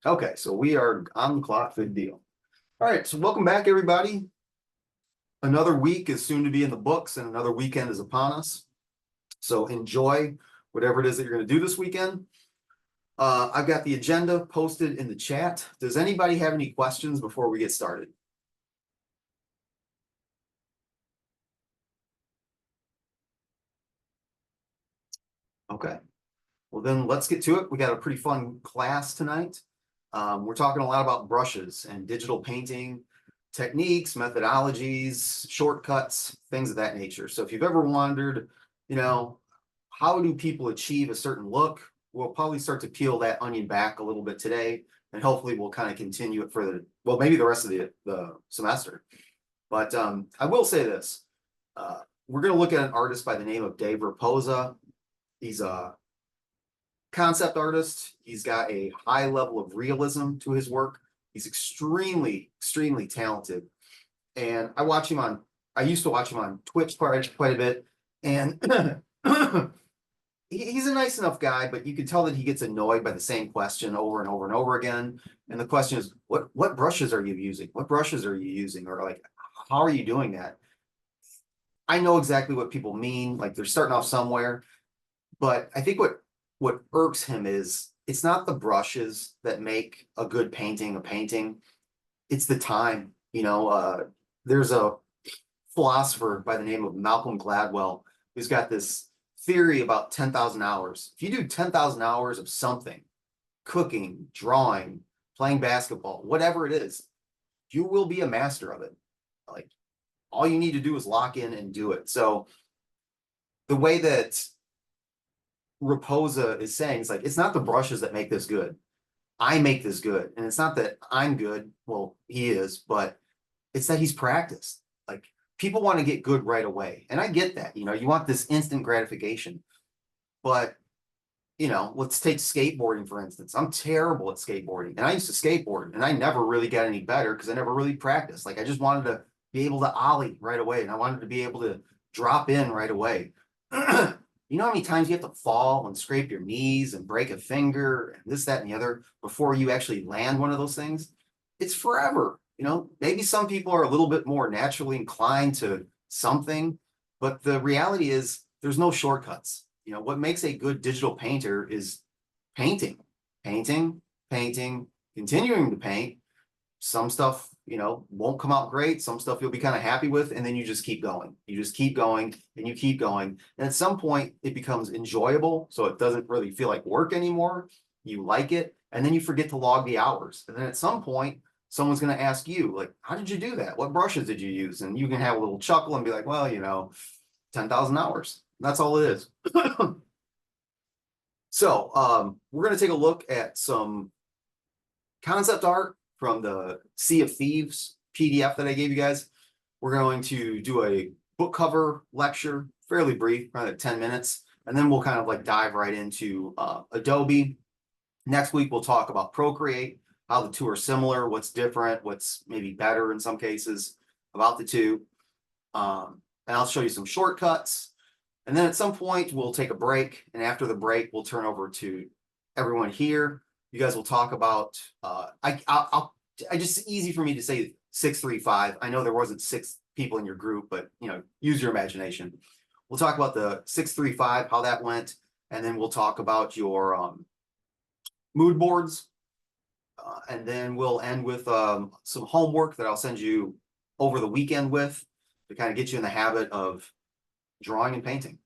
Okay, so we are on the clock. Good deal. All right, so welcome back, everybody. Another week is soon to be in the books, and another weekend is upon us. So enjoy whatever it is that you're going to do this weekend. I've got the agenda posted in the chat. Does anybody have any questions before we get started? Okay, well then let's get to it. We got a pretty fun class tonight. We're talking a lot about brushes and digital painting techniques, methodologies, shortcuts, things of that nature. So if you've ever wondered, how do people achieve a certain look, we'll probably start to peel that onion back a little bit today, and hopefully we'll kind of continue it for maybe the rest of the semester. But I will say this. We're going to look at an artist by the name of Dave Raposa. He's a concept artist. He's got a high level of realism to his work. He's extremely, extremely talented. And I used to watch him on Twitch quite a bit. And he's a nice enough guy, but you can tell that he gets annoyed by the same question over and over and over again. And the question is, what brushes are you using? What brushes are you using? Or like, how are you doing that? I know exactly what people mean. Like they're starting off somewhere. But I think what irks him is it's not the brushes that make a good painting a painting. It's the time. There's a philosopher by the name of Malcolm Gladwell who's got this theory about 10,000 hours. If you do 10,000 hours of something, cooking, drawing, playing basketball, whatever it is, you will be a master of it. Like all you need to do is lock in and do it. So the way that Raposa is saying, it's like, it's not the brushes that make this good. I make this good. And it's not that I'm good. Well, he is, but it's that he's practiced. Like people want to get good right away. And I get that, you want this instant gratification. But, let's take skateboarding, for instance. I'm terrible at skateboarding. And I used to skateboard and I never really got any better because I never really practiced. Like I just wanted to be able to ollie right away. And I wanted to be able to drop in right away. You know how many times you have to fall and scrape your knees and break a finger and this, that, and the other before you actually land one of those things? It's forever. Maybe some people are a little bit more naturally inclined to something, but the reality is there's no shortcuts. What makes a good digital painter is painting, painting, painting, continuing to paint. Some stuff, won't come out great. Some stuff you'll be kind of happy with, and then you just keep going. You just keep going and you keep going. And at some point it becomes enjoyable. So it doesn't really feel like work anymore. You like it. And then you forget to log the hours. And then at some point, someone's going to ask you, like, how did you do that? What brushes did you use? And you can have a little chuckle and be like, well, 10,000 hours. That's all it is. So we're going to take a look at some concept art from the Sea of Thieves PDF that I gave you guys. We're going to do a book cover lecture, fairly brief, probably like 10 minutes, and then we'll kind of like dive right into Adobe. Next week, we'll talk about Procreate, how the two are similar, what's different, what's maybe better in some cases about the two. And I'll show you some shortcuts. And then at some point, we'll take a break. And after the break, we'll turn over to everyone here. You guys will talk about, I just easy for me to say 635. I know there wasn't 6 people in your group, but use your imagination. We'll talk about the 635, how that went, and then we'll talk about your mood boards. And then we'll end with some homework that I'll send you over the weekend with to kind of get you in the habit of drawing and painting.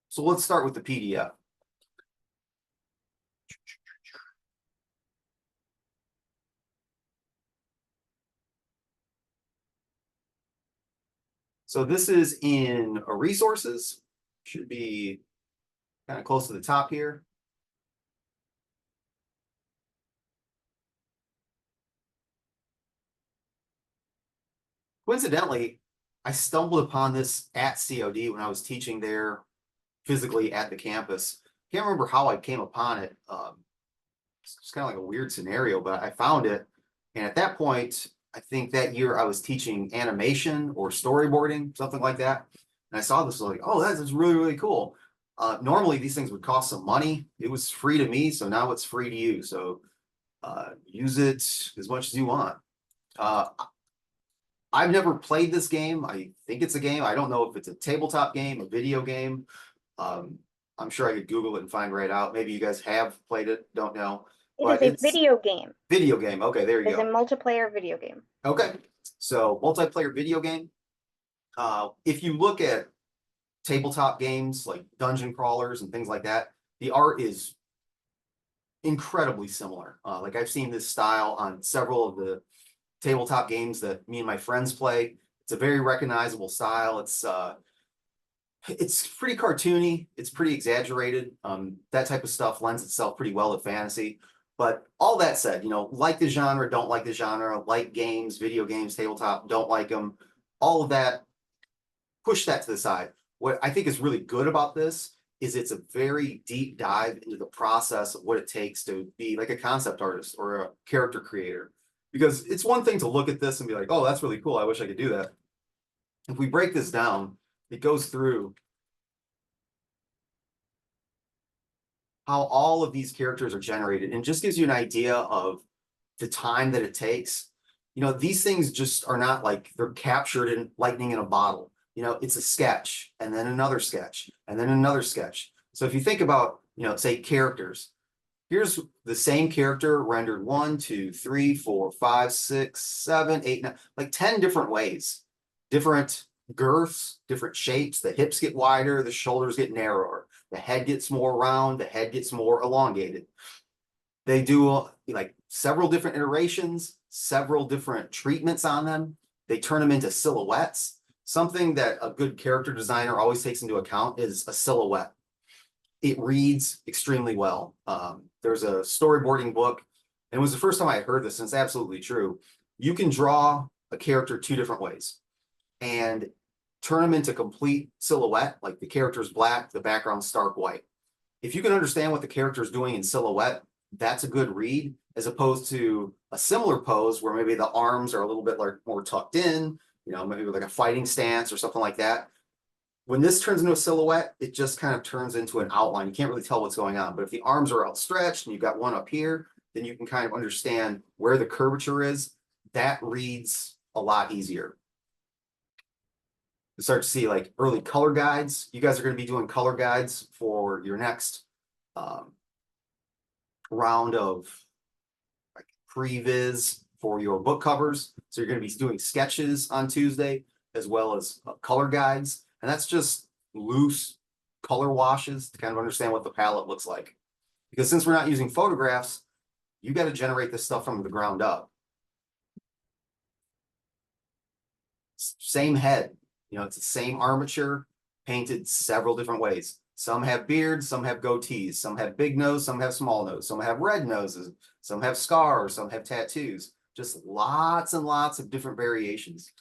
So let's start with the PDF. So this is in resources, should be kind of close to the top here. Coincidentally, I stumbled upon this at COD when I was teaching there physically at the campus. Can't remember how I came upon it. It's kind of like a weird scenario, but I found it. And at that point, I think that year I was teaching animation or storyboarding, something like that. And I saw this, like, oh, that's really, really cool. Normally these things would cost some money. It was free to me, so now it's free to you. So Use it as much as you want. I've never played this game. I think it's a game. I don't know if it's a tabletop game, a video game. Um, I'm sure I could Google it and find right out. Maybe you guys have played it, don't know. It is But a it's video game. video game. Okay, there you It is a go. multiplayer video game. Okay. So multiplayer video game. If you look at tabletop games like dungeon crawlers and things like that, the art is incredibly similar. Like I've seen this style on several of the tabletop games that me and my friends play. It's a very recognizable style. It's pretty cartoony. It's pretty exaggerated. That type of stuff lends itself pretty well to fantasy. But all that said, like the genre, don't like the genre, like games, video games, tabletop, don't like them. All of that, push that to the side. What I think is really good about this is it's a very deep dive into the process of what it takes to be like a concept artist or a character creator. Because it's one thing to look at this and be like, oh, that's really cool. I wish I could do that. If we break this down, it goes through how all of these characters are generated and just gives you an idea of the time that it takes. These things just are not like they're captured in lightning in a bottle. It's a sketch and then another sketch and then another sketch. So if you think about, say characters, here's the same character rendered 1, 2, 3, 4, 5, 6, 7, 8, 9, like 10 different ways, different girths, different shapes. The hips get wider, the shoulders get narrower, the head gets more round, the head gets more elongated. They do like several different iterations, several different treatments on them. They turn them into silhouettes. Something that a good character designer always takes into account is a silhouette. It reads extremely well. There's a storyboarding book, and it was the first time I heard this, and it's absolutely true. You can draw a character 2 different ways and turn them into complete silhouette, like the character's black, the background's stark white. If you can understand what the character is doing in silhouette, that's a good read, as opposed to a similar pose where maybe the arms are a little bit like more tucked in, maybe with like a fighting stance or something like that. When this turns into a silhouette, it just kind of turns into an outline. You can't really tell what's going on. But if the arms are outstretched and you've got one up here, then you can kind of understand where the curvature is. That reads a lot easier. You start to see like early color guides. You guys are going to be doing color guides for your next round of like previs for your book covers. So you're going to be doing sketches on Tuesday as well as color guides. And that's just loose color washes to kind of understand what the palette looks like. Because since we're not using photographs, you got to generate this stuff from the ground up. Same head, it's the same armature painted several different ways. Some have beards, some have goatees, some have big nose, some have small nose, some have red noses, some have scars, some have tattoos. Just lots and lots of different variations.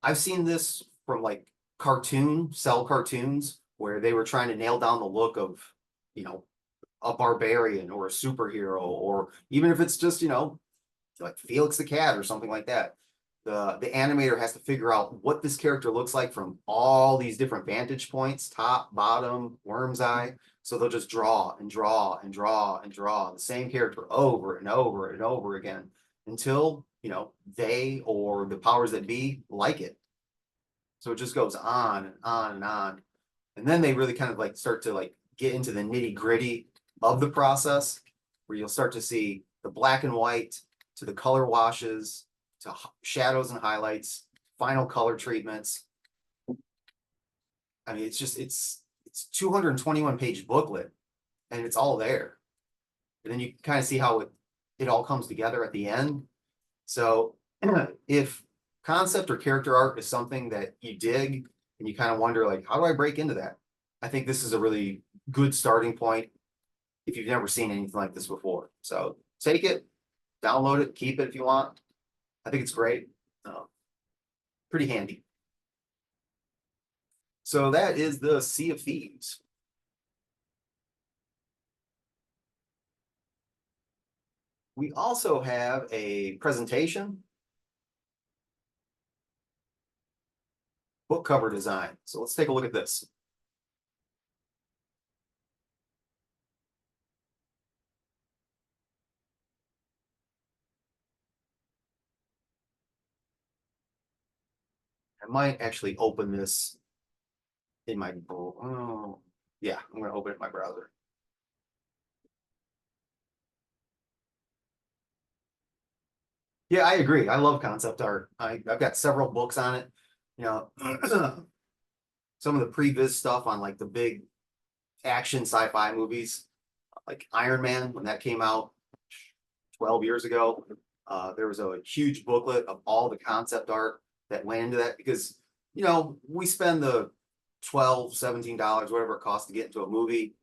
I've seen this from like cell cartoons where they were trying to nail down the look of, a barbarian or a superhero, or even if it's just, like Felix the Cat or something like that. The animator has to figure out what this character looks like from all these different vantage points, top, bottom, worm's eye. So they'll just draw and draw and draw and draw the same character over and over and over again until, they or the powers that be like it. So it just goes on and on and on. And then they really kind of like start to like get into the nitty gritty of the process, where you'll start to see the black and white to the color washes to shadows and highlights, final color treatments. I mean, it's 221 page booklet and it's all there. And then you kind of see how it all comes together at the end. So if concept or character art is something that you dig and you kind of wonder like, how do I break into that? I think this is a really good starting point if you've never seen anything like this before. So take it, download it, keep it if you want. I think it's great. Pretty handy. So that is the Sea of Thieves. We also have a presentation, book cover design. So let's take a look at this. I might actually open this in my, yeah, I'm gonna open it in my browser. Yeah, I agree. I love concept art. I've got several books on it. You know, some of the previs stuff on like the big action sci-fi movies, like Iron Man, when that came out 12 years ago. There was a huge booklet of all the concept art that went into that because, we spend the 12, $17, whatever it costs to get into a movie.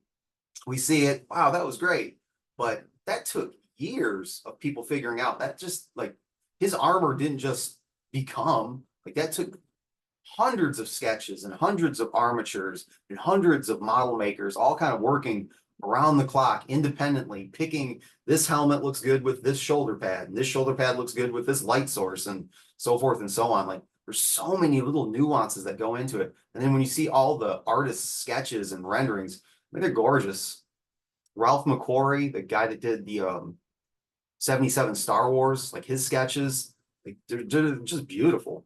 We see it. Wow, that was great. But that took years of people figuring out that just like his armor didn't just become like that took hundreds of sketches and hundreds of armatures and hundreds of model makers all kind of working around the clock independently, picking this helmet looks good with this shoulder pad, and this shoulder pad looks good with this light source, and so forth and so on. Like there's so many little nuances that go into it. And then when you see all the artist's sketches and renderings, I mean, they're gorgeous. Ralph McQuarrie, the guy that did the 77 Star Wars, like his sketches, like they're just beautiful.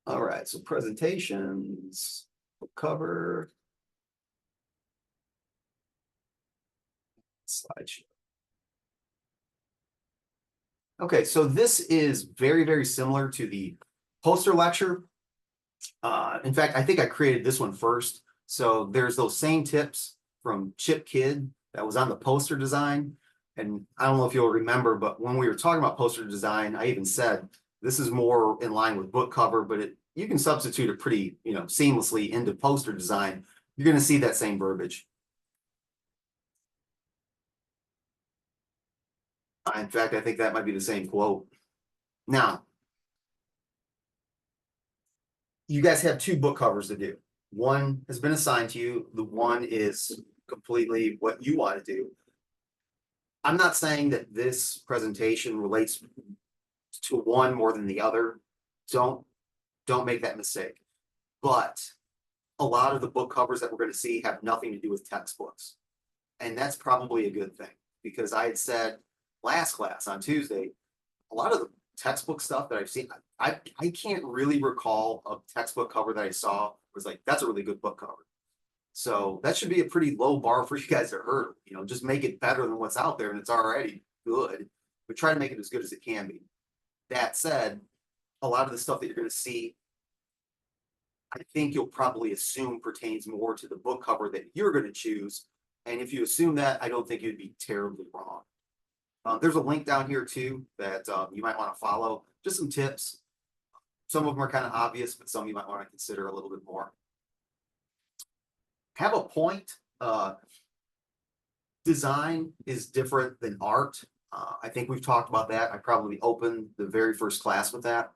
All right, so presentations, cover, slideshow. Okay, so this is very, very similar to the poster lecture. In fact, I think I created this one first. So there's those same tips from Chip Kidd that was on the poster design. And I don't know if you'll remember, but when we were talking about poster design, I even said this is more in line with book cover, but you can substitute it pretty, seamlessly into poster design. You're going to see that same verbiage. In fact, I think that might be the same quote. Now, you guys have two book covers to do. One has been assigned to you. The one is completely what you want to do. I'm not saying that this presentation relates to one more than the other. Don't don't make that mistake. But a lot of the book covers that we're going to see have nothing to do with textbooks. And that's probably a good thing because I had said last class on Tuesday, a lot of the textbook stuff that I've seen, I can't really recall a textbook cover that I saw was like, that's a really good book cover. So that should be a pretty low bar for you guys to hurdle. Just make it better than what's out there, and it's already good, but try to make it as good as it can be. That said, a lot of the stuff that you're going to see, I think you'll probably assume pertains more to the book cover that you're going to choose. And if you assume that, I don't think you'd be terribly wrong. There's a link down here too that you might want to follow. Just some tips. Some of them are kind of obvious, but some you might want to consider a little bit more. Have a point. Design is different than art. I think we've talked about that. I probably opened the very first class with that.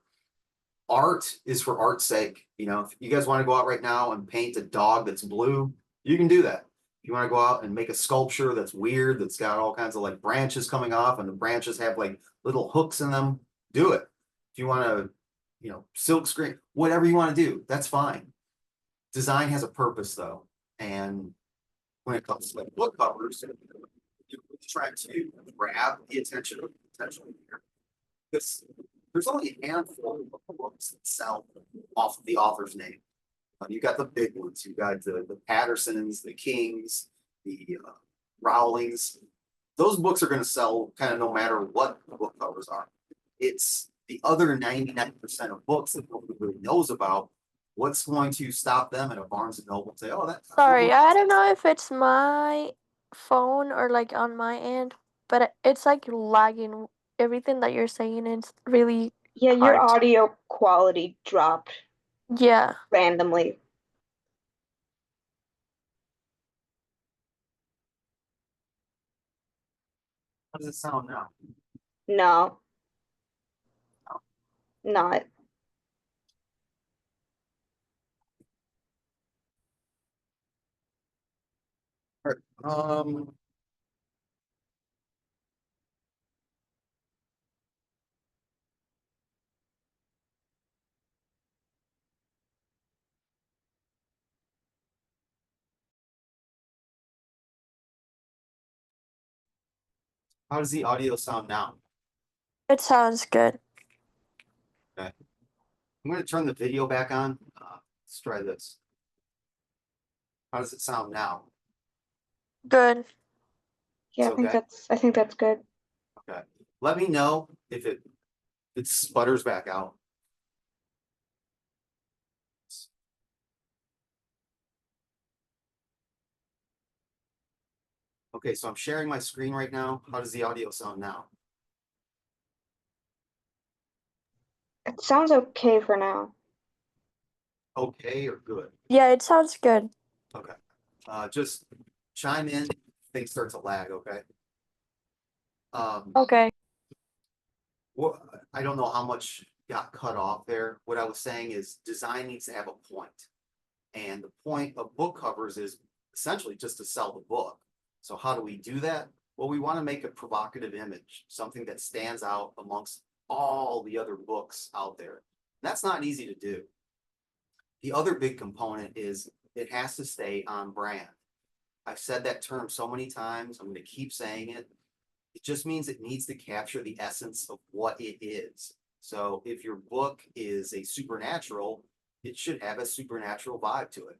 Art is for art's sake. If you guys want to go out right now and paint a dog that's blue, you can do that. If you want to go out and make a sculpture that's weird, that's got all kinds of like branches coming off and the branches have like little hooks in them, do it. If you want to, silk screen, whatever you want to do, that's fine. Design has a purpose though. And when it comes to like book covers, you try to grab the attention of the potential reader. Because there's only a handful of books that sell off of the author's name. You got the big ones. You got the Pattersons, the Kings, the Rowlings. Those books are going to sell kind of no matter what the book covers are. It's the other 99% of books that nobody really knows about. What's going to stop them at a Barnes and Noble and say, "Oh, that's Sorry, I don't know if it's my phone or like on my end, but it's like lagging. Everything that you're saying is really Yeah, your hard. audio quality dropped Yeah. randomly. how does it sound now?" No, not. All right. How does the audio sound now? It sounds good. Okay. I'm gonna turn the video back on. Let's try this. How does it sound now? Good. Yeah, It's okay? I think that's good. Okay. Let me know if it sputters back out. Okay, so I'm sharing my screen right now. How does the audio sound now? It sounds okay for now. Okay or good? Yeah, it sounds good. Okay. Just chime in if things start to lag, okay? Okay. What, I don't know how much got cut off there. What I was saying is design needs to have a point. And the point of book covers is essentially just to sell the book. So how do we do that? Well, we want to make a provocative image, something that stands out amongst all the other books out there. That's not easy to do. The other big component is it has to stay on brand. I've said that term so many times. I'm going to keep saying it. It just means it needs to capture the essence of what it is. So if your book is a supernatural, it should have a supernatural vibe to it.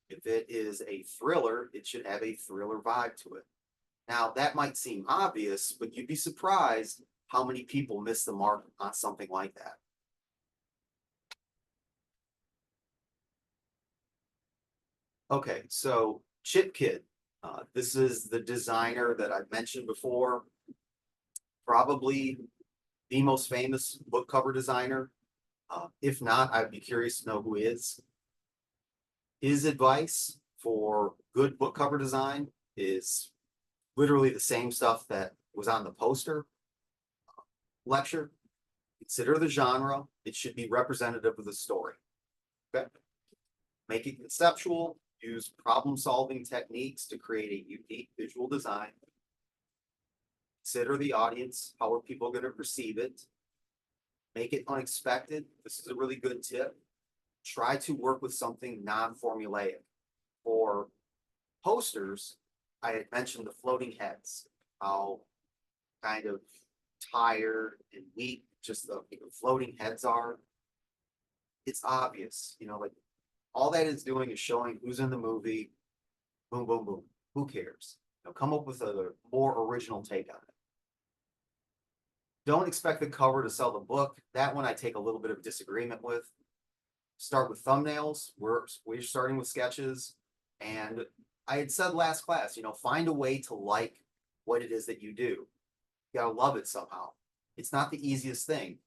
If it is a thriller, it should have a thriller vibe to it. Now, that might seem obvious, but you'd be surprised how many people miss the mark on something like that. Okay, so Chip Kid. This is the designer that I've mentioned before. Probably the most famous book cover designer. If not, I'd be curious to know who is. His advice for good book cover design is literally the same stuff that was on the poster lecture. Consider the genre. It should be representative of the story. Okay. Make it conceptual. Use problem-solving techniques to create a unique visual design. Consider the audience. How are people going to perceive it? Make it unexpected. This is a really good tip. Try to work with something non-formulaic. For posters, I had mentioned the floating heads, how kind of tired and weak just the floating heads are. It's obvious, like all that is doing is showing who's in the movie. Boom, boom, boom. Who cares? Come up with a more original take on it. Don't expect the cover to sell the book. That one I take a little bit of disagreement with. Start with thumbnails. We're starting with sketches. And I had said last class, find a way to like what it is that you do. You gotta love it somehow. It's not the easiest thing.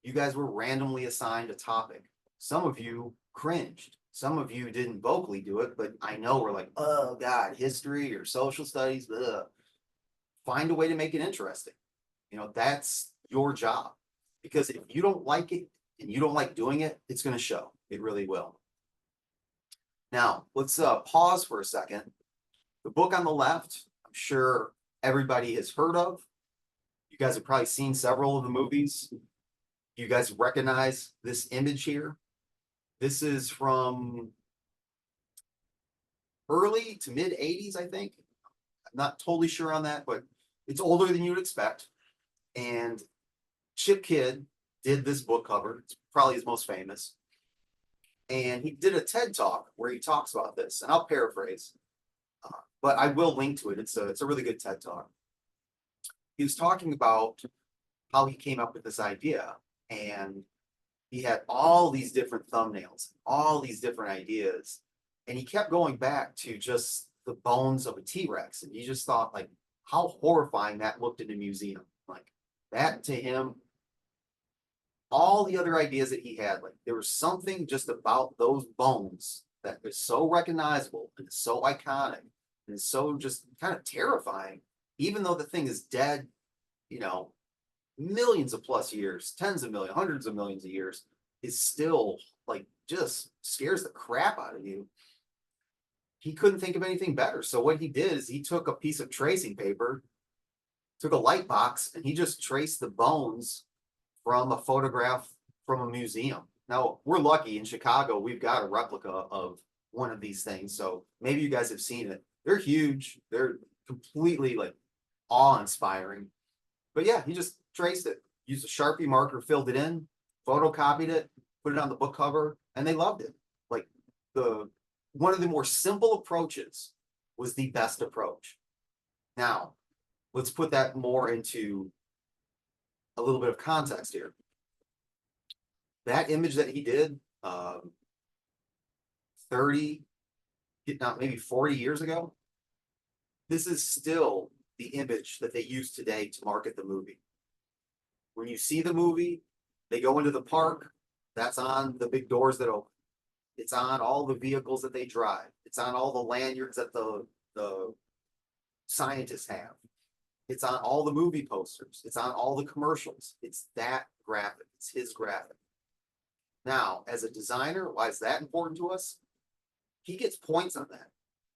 You guys were randomly assigned a topic. Some of you cringed. Some of you didn't vocally do it, but I know we're like, oh God, history or social studies. Ugh. Find a way to make it interesting. That's your job. Because if you don't like it and you don't like doing it, it's going to show. It really will. Now, let's pause for a second. The book on the left, I'm sure everybody has heard of. You guys have probably seen several of the movies. You guys recognize this image here? This is from early to mid 80s, I think. I'm not totally sure on that, but it's older than you'd expect. And Chip Kidd did this book cover. It's probably his most famous. And he did a TED talk where he talks about this, and I'll paraphrase, but I will link to it. It's a really good TED talk. He was talking about how he came up with this idea, and he had all these different thumbnails, all these different ideas, and he kept going back to just the bones of a T-Rex, and he just thought like how horrifying that looked in a museum. Like that to him, all the other ideas that he had, like there was something just about those bones that is so recognizable and so iconic and is so just kind of terrifying, even though the thing is dead, millions of plus years, tens of millions, hundreds of millions of years, is still like just scares the crap out of you. He couldn't think of anything better. So what he did is he took a piece of tracing paper, took a light box, and he just traced the bones from a photograph from a museum. Now, we're lucky in Chicago, we've got a replica of one of these things. So maybe you guys have seen it. They're huge. They're completely like awe-inspiring. But yeah, he just traced it, used a Sharpie marker, filled it in, photocopied it, put it on the book cover, and they loved it. Like one of the more simple approaches was the best approach. Now, let's put that more into a little bit of context here. That image that he did 30, not maybe 40 years ago, this is still the image that they use today to market the movie. When you see the movie, they go into the park, that's on the big doors that open. It's on all the vehicles that they drive. It's on all the lanyards that the scientists have. It's on all the movie posters. It's on all the commercials. It's that graphic. It's his graphic. Now, as a designer, why is that important to us? He gets points on that.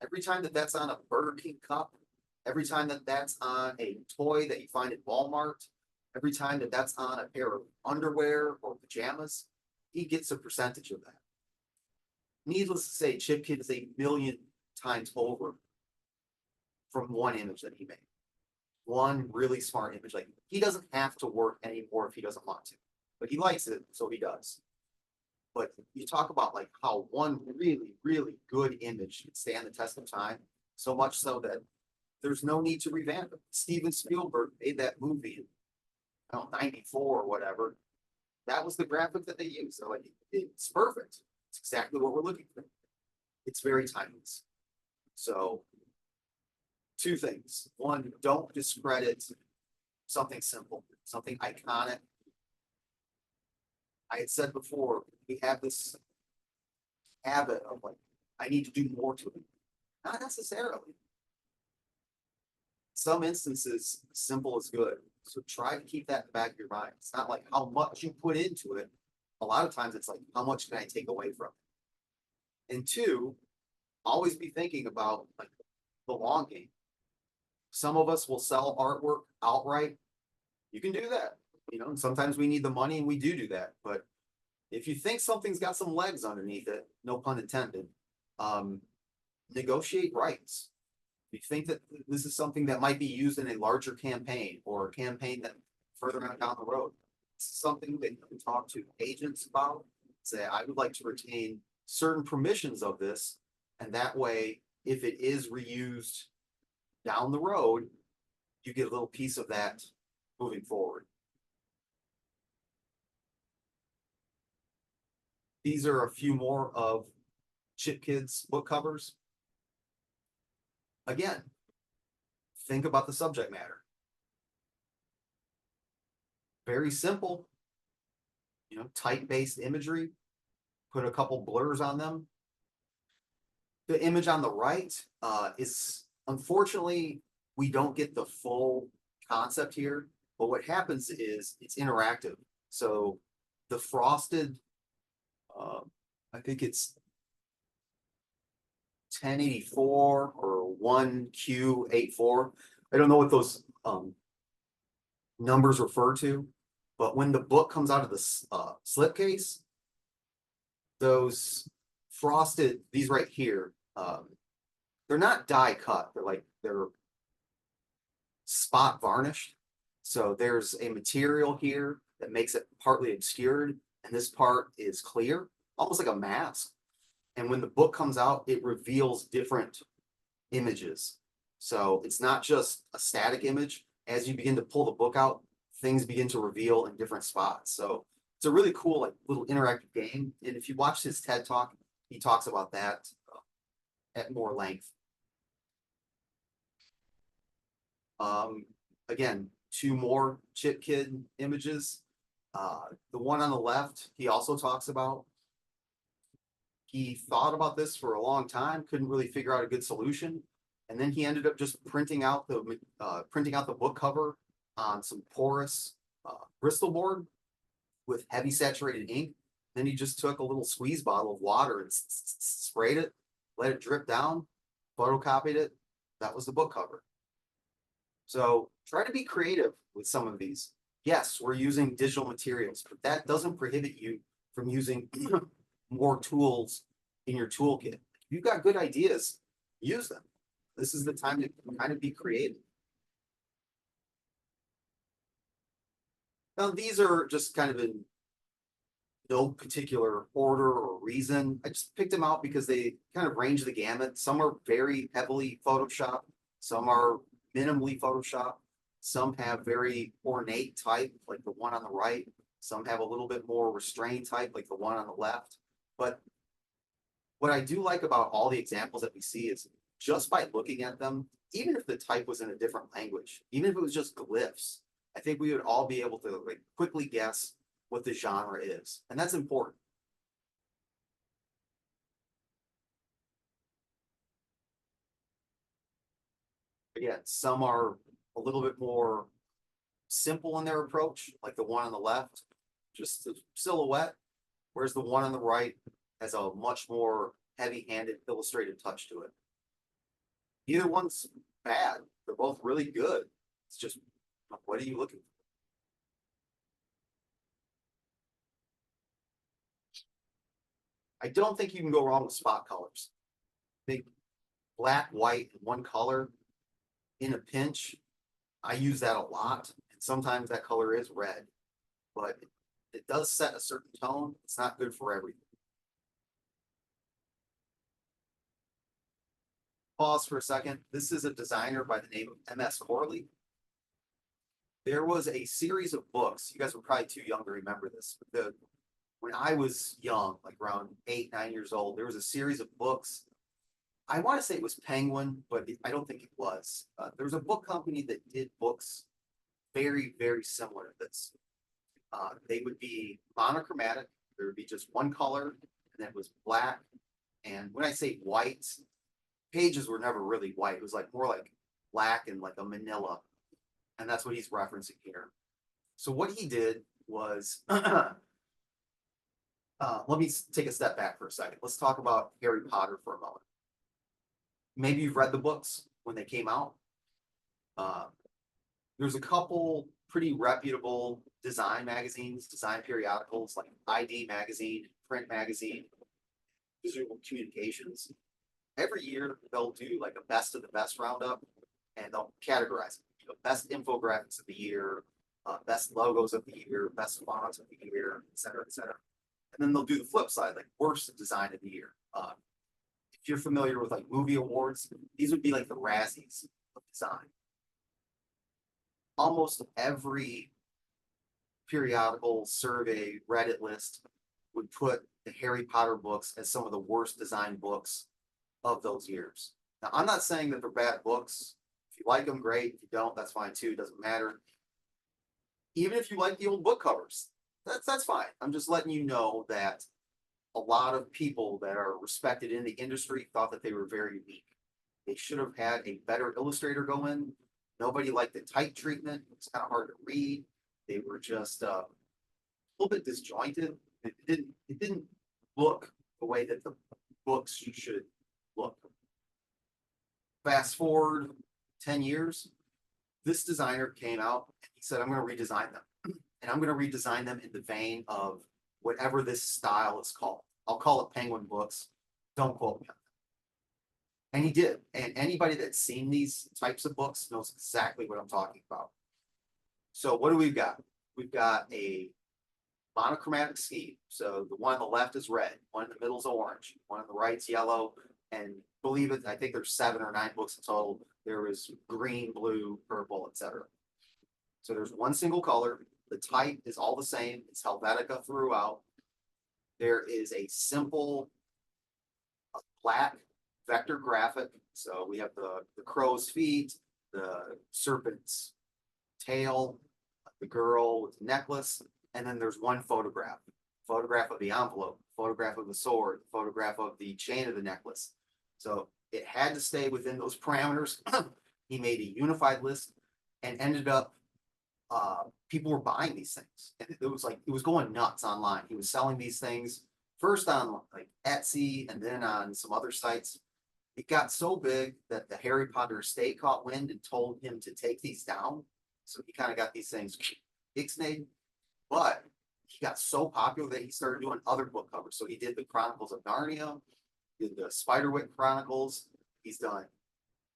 Every time that that's on a Burger King cup, every time that that's on a toy that you find at Walmart, every time that that's on a pair of underwear or pajamas, he gets a percentage of that. Needless to say, Chip Kid is 1,000,000 times over from one image that he made. One really smart image. Like, he doesn't have to work anymore if he doesn't want to, but he likes it, so he does. But you talk about like how one really, really good image can stand the test of time, so much so that there's no need to revamp it. Steven Spielberg made that movie in, I don't know, 94 or whatever. That was the graphic that they used. They're like, it's perfect. It's exactly what we're looking for. It's very timeless. So, two things. One, don't discredit something simple, something iconic. I had said before, we have this habit of like, I need to do more to it. Not necessarily. Some instances, simple is good. So try to keep that in the back of your mind. It's not like how much you put into it. A lot of times it's like, how much can I take away from it? And two, always be thinking about like the long game. Some of us will sell artwork outright. You can do that, and sometimes we need the money and we do that. But if you think something's got some legs underneath it, no pun intended, negotiate rights. If you think that this is something that might be used in a larger campaign or a campaign that further on down the road, it's something that you can talk to agents about. Say, I would like to retain certain permissions of this, and that way, if it is reused down the road, you get a little piece of that moving forward. These are a few more of Chip Kid's book covers. Again, think about the subject matter. Very simple, type-based imagery. Put a couple blurs on them. The image on the right is, unfortunately, we don't get the full concept here, but what happens is it's interactive. So the frosted, I think it's 1084 or 1Q84. I don't know what those numbers refer to, but when the book comes out of the slipcase, those frosted, these right here, they're not die cut. They're spot varnished. So there's a material here that makes it partly obscured, and this part is clear, almost like a mask. And when the book comes out, it reveals different images. So it's not just a static image. As you begin to pull the book out, things begin to reveal in different spots. So it's a really cool, little interactive game. And if you watch his TED Talk, he talks about that at more length. Again, two more Chip Kid images. The one on the left, he also talks about. He thought about this for a long time, couldn't really figure out a good solution, and then he ended up just printing out the book cover on some porous Bristol board with heavy saturated ink. Then he just took a little squeeze bottle of water and sprayed it, let it drip down, photocopied it. That was the book cover. So try to be creative with some of these. Yes, we're using digital materials, but that doesn't prohibit you from using more tools in your toolkit. If you've got good ideas, use them. This is the time to kind of be creative. Now, these are just kind of in no particular order or reason. I just picked them out because they kind of range the gamut. Some are very heavily Photoshopped, some are minimally Photoshopped, some have very ornate type, like the one on the right. Some have a little bit more restrained type, like the one on the left. But what I do like about all the examples that we see is just by looking at them, even if the type was in a different language, even if it was just glyphs, I think we would all be able to like quickly guess what the genre is. And that's important. Again, some are a little bit more simple in their approach, like the one on the left, just a silhouette, whereas the one on the right has a much more heavy-handed illustrated touch to it. Neither one's bad. They're both really good. It's just, what are you looking for? I don't think you can go wrong with spot colors. I think black, white, and one color in a pinch, I use that a lot. And sometimes that color is red, but it does set a certain tone. It's not good for everything. Pause for a second. This is a designer by the name of M.S. Corley. There was a series of books. You guys were probably too young to remember this. But when I was young, like around 8, 9 years old, there was a series of books. I want to say it was Penguin, but I don't think it was. There was a book company that did books very, very similar to this. They would be monochromatic. There would be just one color, and then it was black. And when I say white, pages were never really white. It was like more like black and like a manila. And that's what he's referencing here. So what he did was, let me take a step back for a second. Let's talk about Harry Potter for a moment. Maybe you've read the books when they came out. There's a couple pretty reputable design magazines, design periodicals like ID Magazine, Print Magazine, Visual Communications. Every year they'll do like a best of the best roundup, and they'll categorize it. You know, best infographics of the year, best logos of the year, best fonts of the year, et cetera, et cetera. And then they'll do the flip side, like worst design of the year. If you're familiar with like movie awards, these would be like the Razzies of design. Almost every periodical survey Reddit list would put the Harry Potter books as some of the worst designed books of those years. Now, I'm not saying that they're bad books. If you like them, great. If you don't, that's fine too. It doesn't matter. Even if you like the old book covers, that's fine. I'm just letting you know that a lot of people that are respected in the industry thought that they were very unique. They should have had a better illustrator go in. Nobody liked the type treatment. It's kind of hard to read. They were just a little bit disjointed. It didn't look the way that the books should look. Fast forward 10 years, this designer came out and he said, I'm going to redesign them. And I'm going to redesign them in the vein of whatever this style is called. I'll call it Penguin books. Don't quote me on that. And he did. And anybody that's seen these types of books knows exactly what I'm talking about. So what do we got? We've got a monochromatic scheme. So the one on the left is red, one in the middle is orange, one on the right's yellow, and believe it, I think there's 7 or 9 books in total. There is green, blue, purple, etc. So there's one single color. The type is all the same. It's Helvetica throughout. There is a simple black vector graphic. So we have the crow's feet, the serpent's tail, the girl with the necklace, and then there's one photograph. Photograph of the envelope, photograph of the sword, photograph of the chain of the necklace. So it had to stay within those parameters. He made a unified list and ended up people were buying these things. And it was going nuts online. He was selling these things first on like Etsy and then on some other sites. It got so big that the Harry Potter estate caught wind and told him to take these down. So he kind of got these things ixnayed. But he got so popular that he started doing other book covers. So he did the Chronicles of Narnia, did the Spiderwick Chronicles. He's done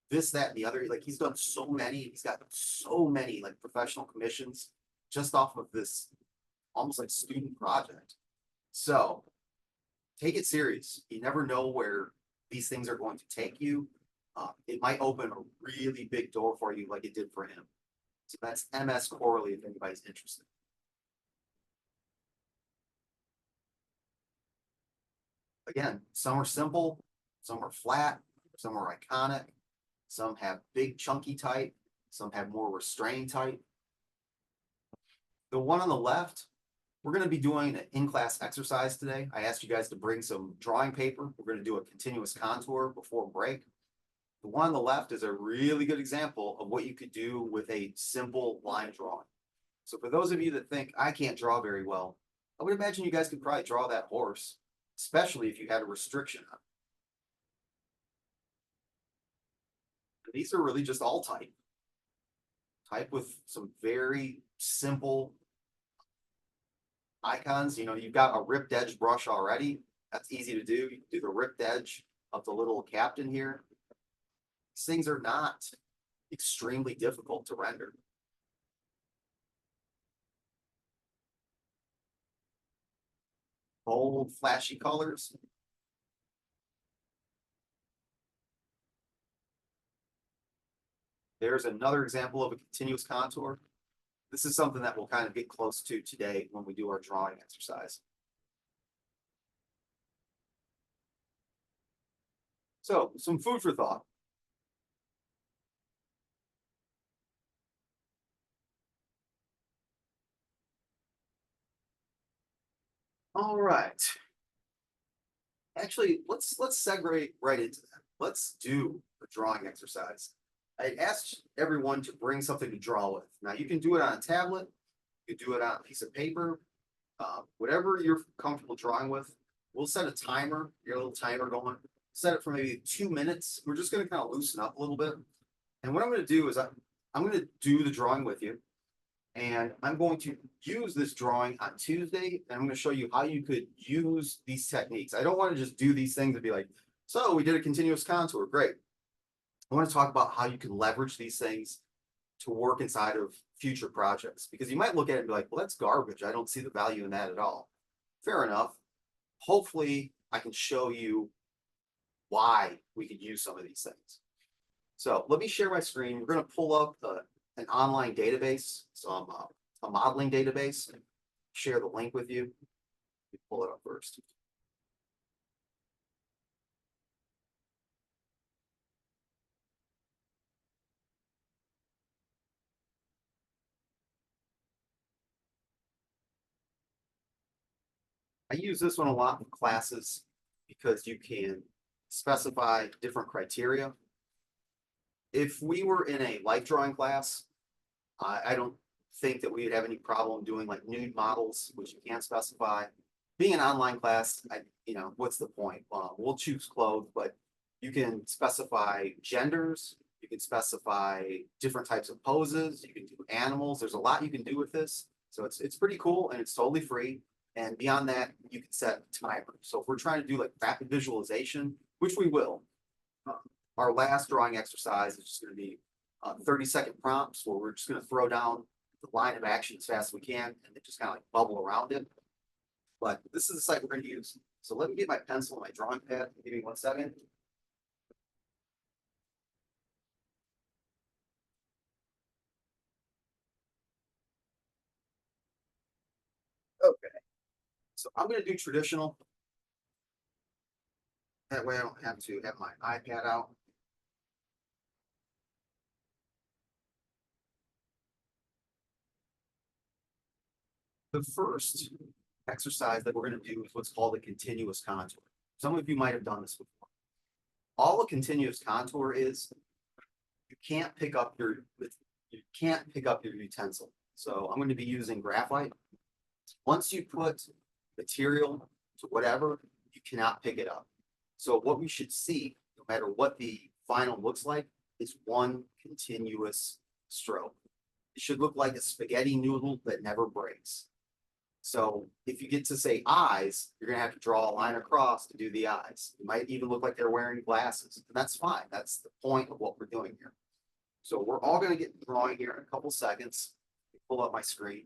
this, that, and the other. Like he's done so many. He's got so many like professional commissions just off of this almost like student project. So take it serious. You never know where these things are going to take you. It might open a really big door for you like it did for him. So that's MS Corley if anybody's interested. Again, some are simple, some are flat, some are iconic, some have big chunky type, some have more restrained type. The one on the left, we're going to be doing an in-class exercise today. I asked you guys to bring some drawing paper. We're going to do a continuous contour before break. The one on the left is a really good example of what you could do with a simple line drawing. So for those of you that think I can't draw very well, I would imagine you guys could probably draw that horse, especially if you had a restriction on it. These are really just all type. Type with some very simple icons. You know, you've got a ripped edge brush already. That's easy to do. You can do the ripped edge of the little captain here. These things are not extremely difficult to render. Bold, flashy colors. There's another example of a continuous contour. This is something that we'll kind of get close to today when we do our drawing exercise. So, some food for thought. All right. Actually, let's segue right into that. Let's do a drawing exercise. I asked everyone to bring something to draw with. Now you can do it on a tablet, you can do it on a piece of paper, whatever you're comfortable drawing with. We'll set a timer, your little timer going. Set it for maybe 2 minutes. We're just going to kind of loosen up a little bit. And what I'm going to do is I'm going to do the drawing with you. And I'm going to use this drawing on Tuesday, and I'm going to show you how you could use these techniques. I don't want to just do these things and be like, so we did a continuous contour, great. I want to talk about how you can leverage these things to work inside of future projects, because you might look at it and be like, well, that's garbage. I don't see the value in that at all. Fair enough. Hopefully I can show you why we could use some of these things. So let me share my screen. We're going to pull up an online database, so a modeling database, and share the link with you. Let me pull it up first. I use this one a lot in classes because you can specify different criteria. If we were in a life drawing class, I don't think that we would have any problem doing like nude models, which you can't specify. Being an online class, what's the point? We'll choose clothes, but you can specify genders, you can specify different types of poses, you can do animals. There's a lot you can do with this. So it's pretty cool and it's totally free. And beyond that, you can set a timer. So if we're trying to do like rapid visualization, which we will, our last drawing exercise is just going to be 30-second prompts where we're just going to throw down the line of action as fast as we can and then just kind of like bubble around it. But this is the site we're going to use. So let me get my pencil and my drawing pad. Give me 1 second. Okay. So I'm going to do traditional. That way I don't have to have my iPad out. The first exercise that we're going to do is what's called a continuous contour. Some of you might have done this before. All a continuous contour is, you can't pick up your utensil. So I'm going to be using graphite. Once you put material to whatever, you cannot pick it up. So what we should see, no matter what the final looks like, is one continuous stroke. It should look like a spaghetti noodle that never breaks. So if you get to say eyes, you're going to have to draw a line across to do the eyes. It might even look like they're wearing glasses, and that's fine. That's the point of what we're doing here. So we're all going to get drawing here in a couple seconds. Pull up my screen.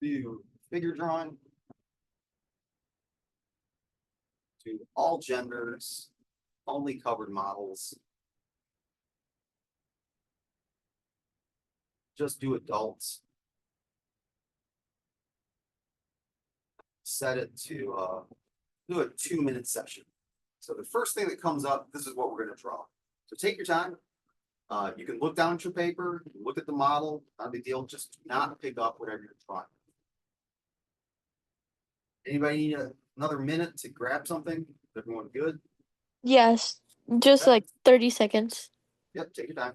Do figure drawing. To all genders, only covered models. Just do adults. Set it to do a 2-minute session. So the first thing that comes up, this is what we're going to draw. So take your time. You can look down at your paper, you can look at the model, not a big deal, just do not pick up whatever you're drawing. Anybody need another minute to grab something? Everyone good? Yes, just Okay. like 30 seconds. Yep, take your time.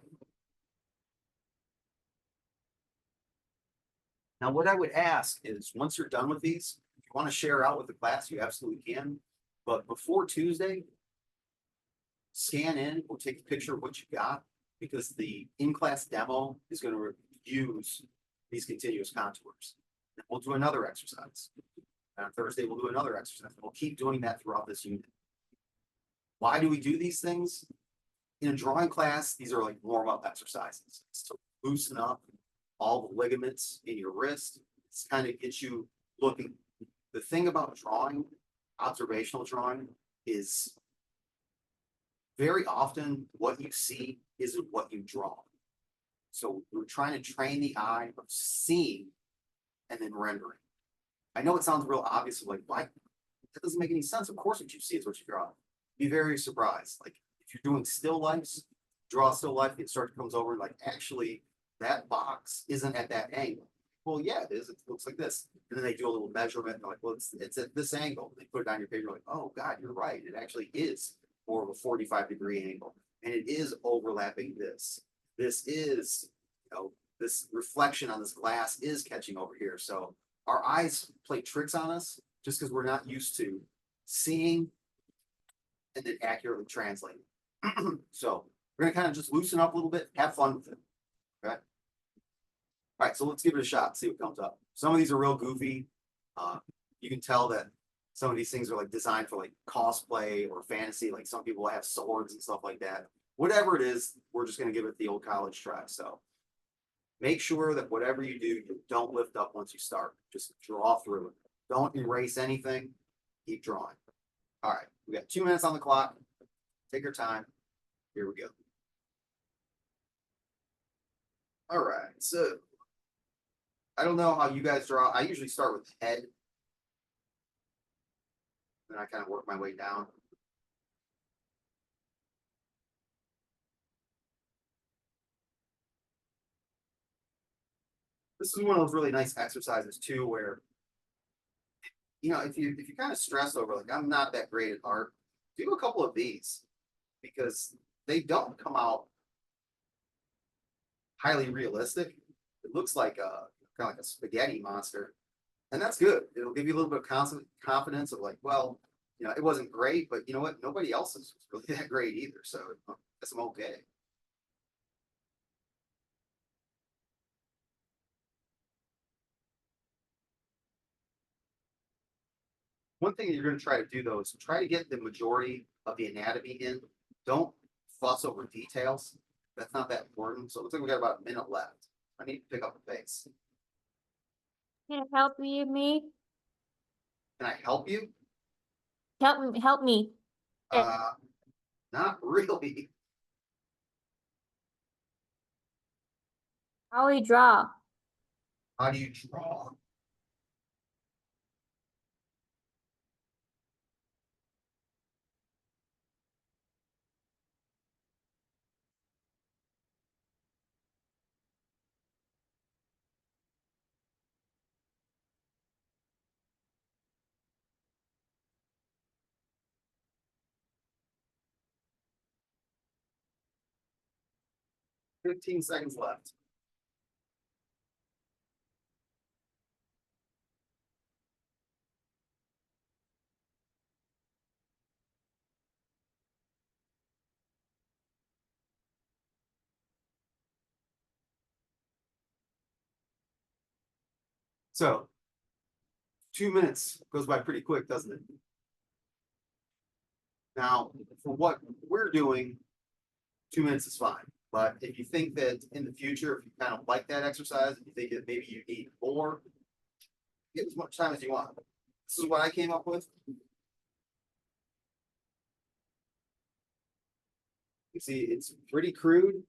Now, what I would ask is once you're done with these, if you want to share out with the class, you absolutely can. But before Tuesday, scan in or take a picture of what you got because the in-class demo is going to use these continuous contours. And we'll do another exercise. And on Thursday, we'll do another exercise. We'll keep doing that throughout this unit. Why do we do these things? In a drawing class, these are like warm-up exercises. It's to loosen up all the ligaments in your wrist. It's kind of gets you looking. The thing about drawing, observational drawing, is very often what you see isn't what you draw. So we're trying to train the eye of seeing and then rendering. I know it sounds real obvious, like, why? That doesn't make any sense. Of course, what you see is what you draw. Be very surprised. Like, if you're doing still lifes, draw a still life, the instructor comes over and like, actually, that box isn't at that angle. Well, yeah, it is. It looks like this. And then they do a little measurement. And they're like, well, it's at this angle. And they put it on your paper. Like, oh, God, you're right. It actually is more of a 45-degree angle. And it is overlapping this. This is, this reflection on this glass is catching over here. So our eyes play tricks on us just because we're not used to seeing and then accurately translating. So we're going to kind of just loosen up a little bit, have fun with it. Okay. All right, so let's give it a shot, see what comes up. Some of these are real goofy. You can tell that some of these things are like designed for like cosplay or fantasy. Like some people have swords and stuff like that. Whatever it is, we're just going to give it the old college try. So make sure that whatever you do, you don't lift up once you start. Just draw through it. Don't erase anything. Keep drawing. All right, we got 2 minutes on the clock. Take your time. Here we go. All right, so I don't know how you guys draw. I usually start with the head. Then I kind of work my way down. This is one of those really nice exercises too, where if you kind of stress over like I'm not that great at art, do a couple of these because they don't come out highly realistic. It looks like a kind of like a spaghetti monster, and that's good. It'll give you a little bit of confidence of like, well, it wasn't great, but you know what? Nobody else is really that great either, so that's okay. One thing that you're going to try to do though is try to get the majority of the anatomy in. Don't fuss over details. That's not that important. So it looks like we got about a minute left. I need to pick up the pace. Can you help me? Can I help you? Help me. Not really. How we draw? How do you draw? Fifteen seconds left. So 2 minutes goes by pretty quick, doesn't it? Now, for what we're doing, 2 minutes is fine. But if you think that in the future, if you kind of like that exercise, if you think that maybe you need more, Get as much time as you want. This is what I came up with. You see, it's pretty crude.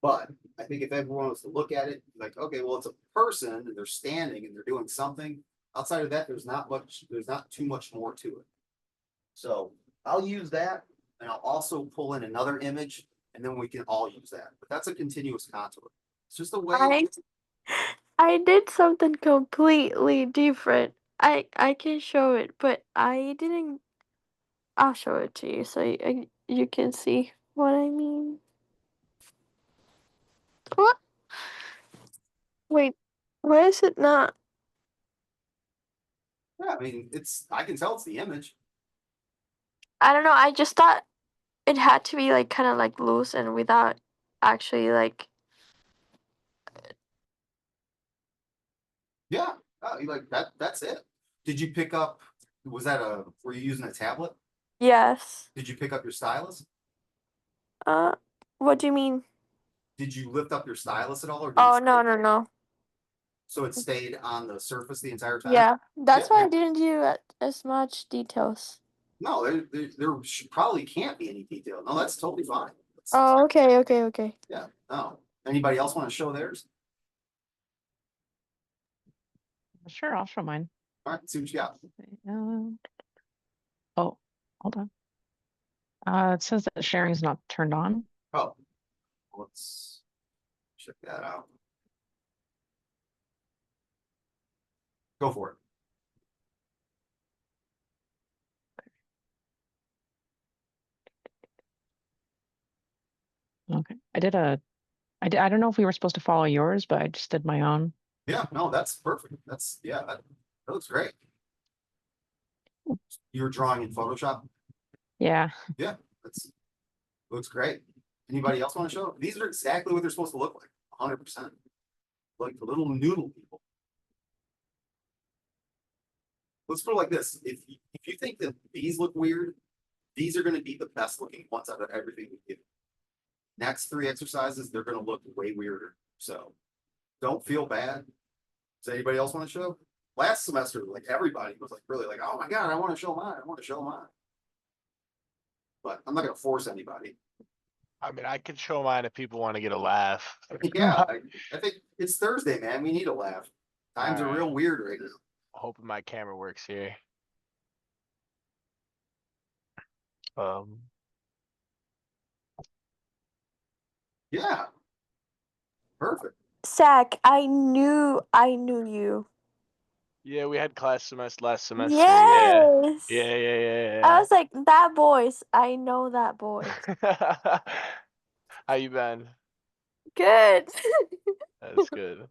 But I think if everyone was to look at it, like, okay, well, it's a person and they're standing and they're doing something. Outside of that, there's not too much more to it. So I'll use that and I'll also pull in another image and then we can all use that. But that's a continuous contour. It's just a way. I did something completely different. I can show it, but I didn't. I'll show it to you so you can see what I mean. What? Wait, why is it not? Yeah, I mean, I can tell it's the image. I don't know. I just thought it had to be like kind of like loose and without actually like. Yeah. Oh, you like that? That's it. Did you pick up, were you using a tablet? Yes. Did you pick up your stylus? What do you mean? Did you lift up your stylus at all? Or Oh, no. So it stayed on the surface the entire time? Yeah, that's why Yeah. I didn't do as much details. No, probably can't be any detail. No, that's totally fine. Oh, okay. Yeah, no. Anybody else want to show theirs? Sure, I'll show mine. All right, see what you got. Oh, hold on. It says that sharing is not turned on. Oh, let's check that out. Go for it. Okay, I don't know if we were supposed to follow yours, but I just did my own. Yeah, no, that's perfect. That looks great. You were drawing in Photoshop? Yeah. Yeah, looks great. Anybody else want to show? These are exactly what they're supposed to look like, 100%. Like the little noodle people. Let's put it like this. If you think that these look weird, these are going to be the best looking ones out of everything we give. Next 3 exercises, they're going to look way weirder. So don't feel bad. Does anybody else want to show? Last semester, like everybody was like really like, oh my God, I want to show mine. I want to show mine. But I'm not going to force anybody. I mean, I can show mine if people want to get a laugh. Yeah, I think it's Thursday, man. We need a laugh. Times are All right. real weird right now. Hoping my camera works here. Yeah. Perfect. Zach, I knew you. Yeah, we had class last semester. Yes. Yeah. I was like, that voice. I know that voice. How you been? Good. That's good.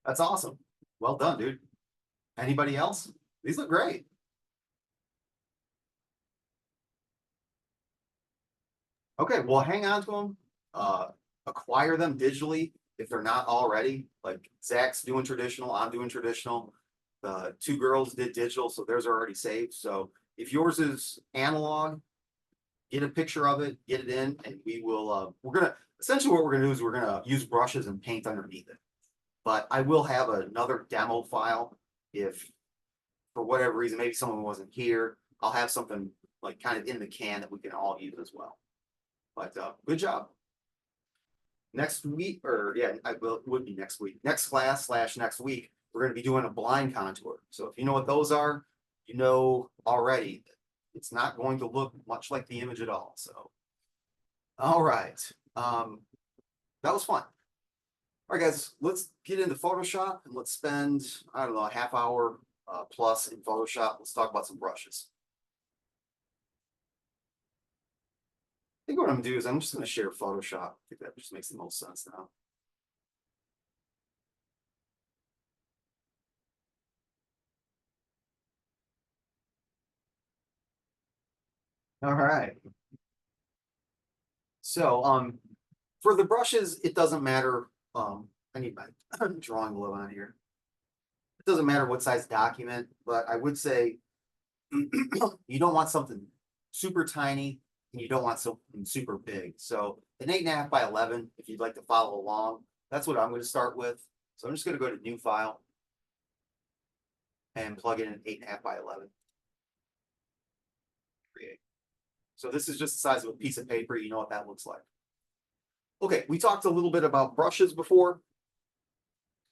That's awesome. Well done, dude. Anybody else? These look great. Okay, well, hang on to them. Acquire them digitally if they're not already. Like Zach's doing traditional, I'm doing traditional. The 2 girls did digital, so theirs are already saved. So if yours is analog, get a picture of it, get it in, and we will. Essentially what we're gonna do is we're gonna use brushes and paint underneath it. But I will have another demo file if, for whatever reason, maybe someone wasn't here. I'll have something like kind of in the can that we can all use as well. But good job. Next week, it would be next week. Next class / next week, we're going to be doing a blind contour. So if you know what those are, you know already it's not going to look much like the image at all. So, all right, that was fun. All right, guys, let's get into Photoshop and let's spend, I don't know, a half hour plus in Photoshop. Let's talk about some brushes. I think what I'm gonna do is I'm just gonna share Photoshop. I think that just makes the most sense now. All right. So for the brushes, it doesn't matter. I need my drawing glove on here. It doesn't matter what size document, but I would say you don't want something super tiny and you don't want something super big. So an 8.5 by 11, if you'd like to follow along, that's what I'm going to start with. So I'm just gonna go to new file. And plug in an 8.5 by 11. Create. So this is just the size of a piece of paper. You know what that looks like. Okay, we talked a little bit about brushes before.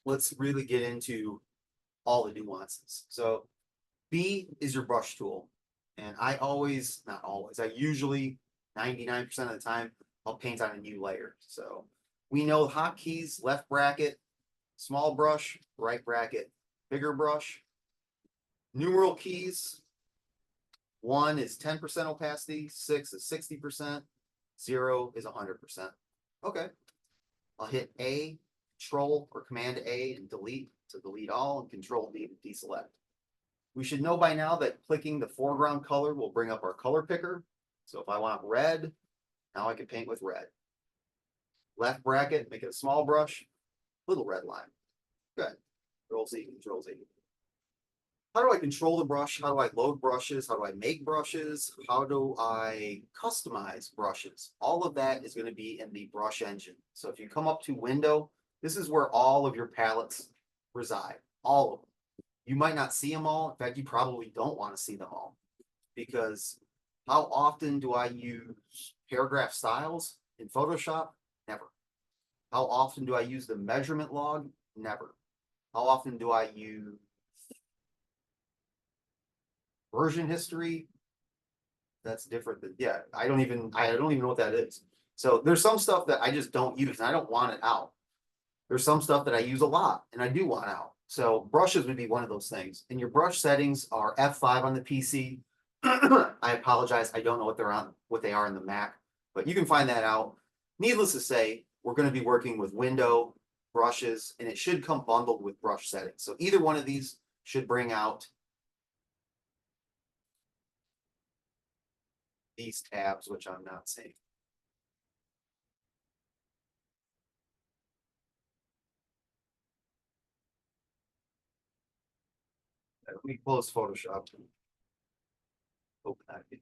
Let's really get into all the nuances. So B is your brush tool. And I always, not always, I usually 99% of the time, I'll paint on a new layer. So we know hotkeys, left bracket, small brush, right bracket, bigger brush. Numeral keys. 1 is 10% opacity, 6 is 60%, 0 is 100%. Okay. I'll hit A, Control or Command A and delete to delete all, and Control D to deselect. We should know by now that clicking the foreground color will bring up our color picker. So if I want red, now I can paint with red. Left bracket, make it a small brush, little red line. Good. Control Z, Control Z. How do I control the brush? How do I load brushes? How do I make brushes? How do I customize brushes? All of that is going to be in the brush engine. So if you come up to Window, this is where all of your palettes reside. All of them. You might not see them all. In fact, you probably don't want to see them all. Because how often do I use paragraph styles in Photoshop? Never. How often do I use the measurement log? Never. How often do I use version history? That's different than, yeah, I don't even know what that is. So there's some stuff that I just don't use and I don't want it out. There's some stuff that I use a lot and I do want out. So brushes would be one of those things. And your brush settings are F5 on the PC. I apologize, I don't know what they are in the Mac, but you can find that out. Needless to say, we're going to be working with window brushes, and it should come bundled with brush settings. So either one of these should bring out these tabs, which I'm not seeing. Let me close Photoshop. Open that again.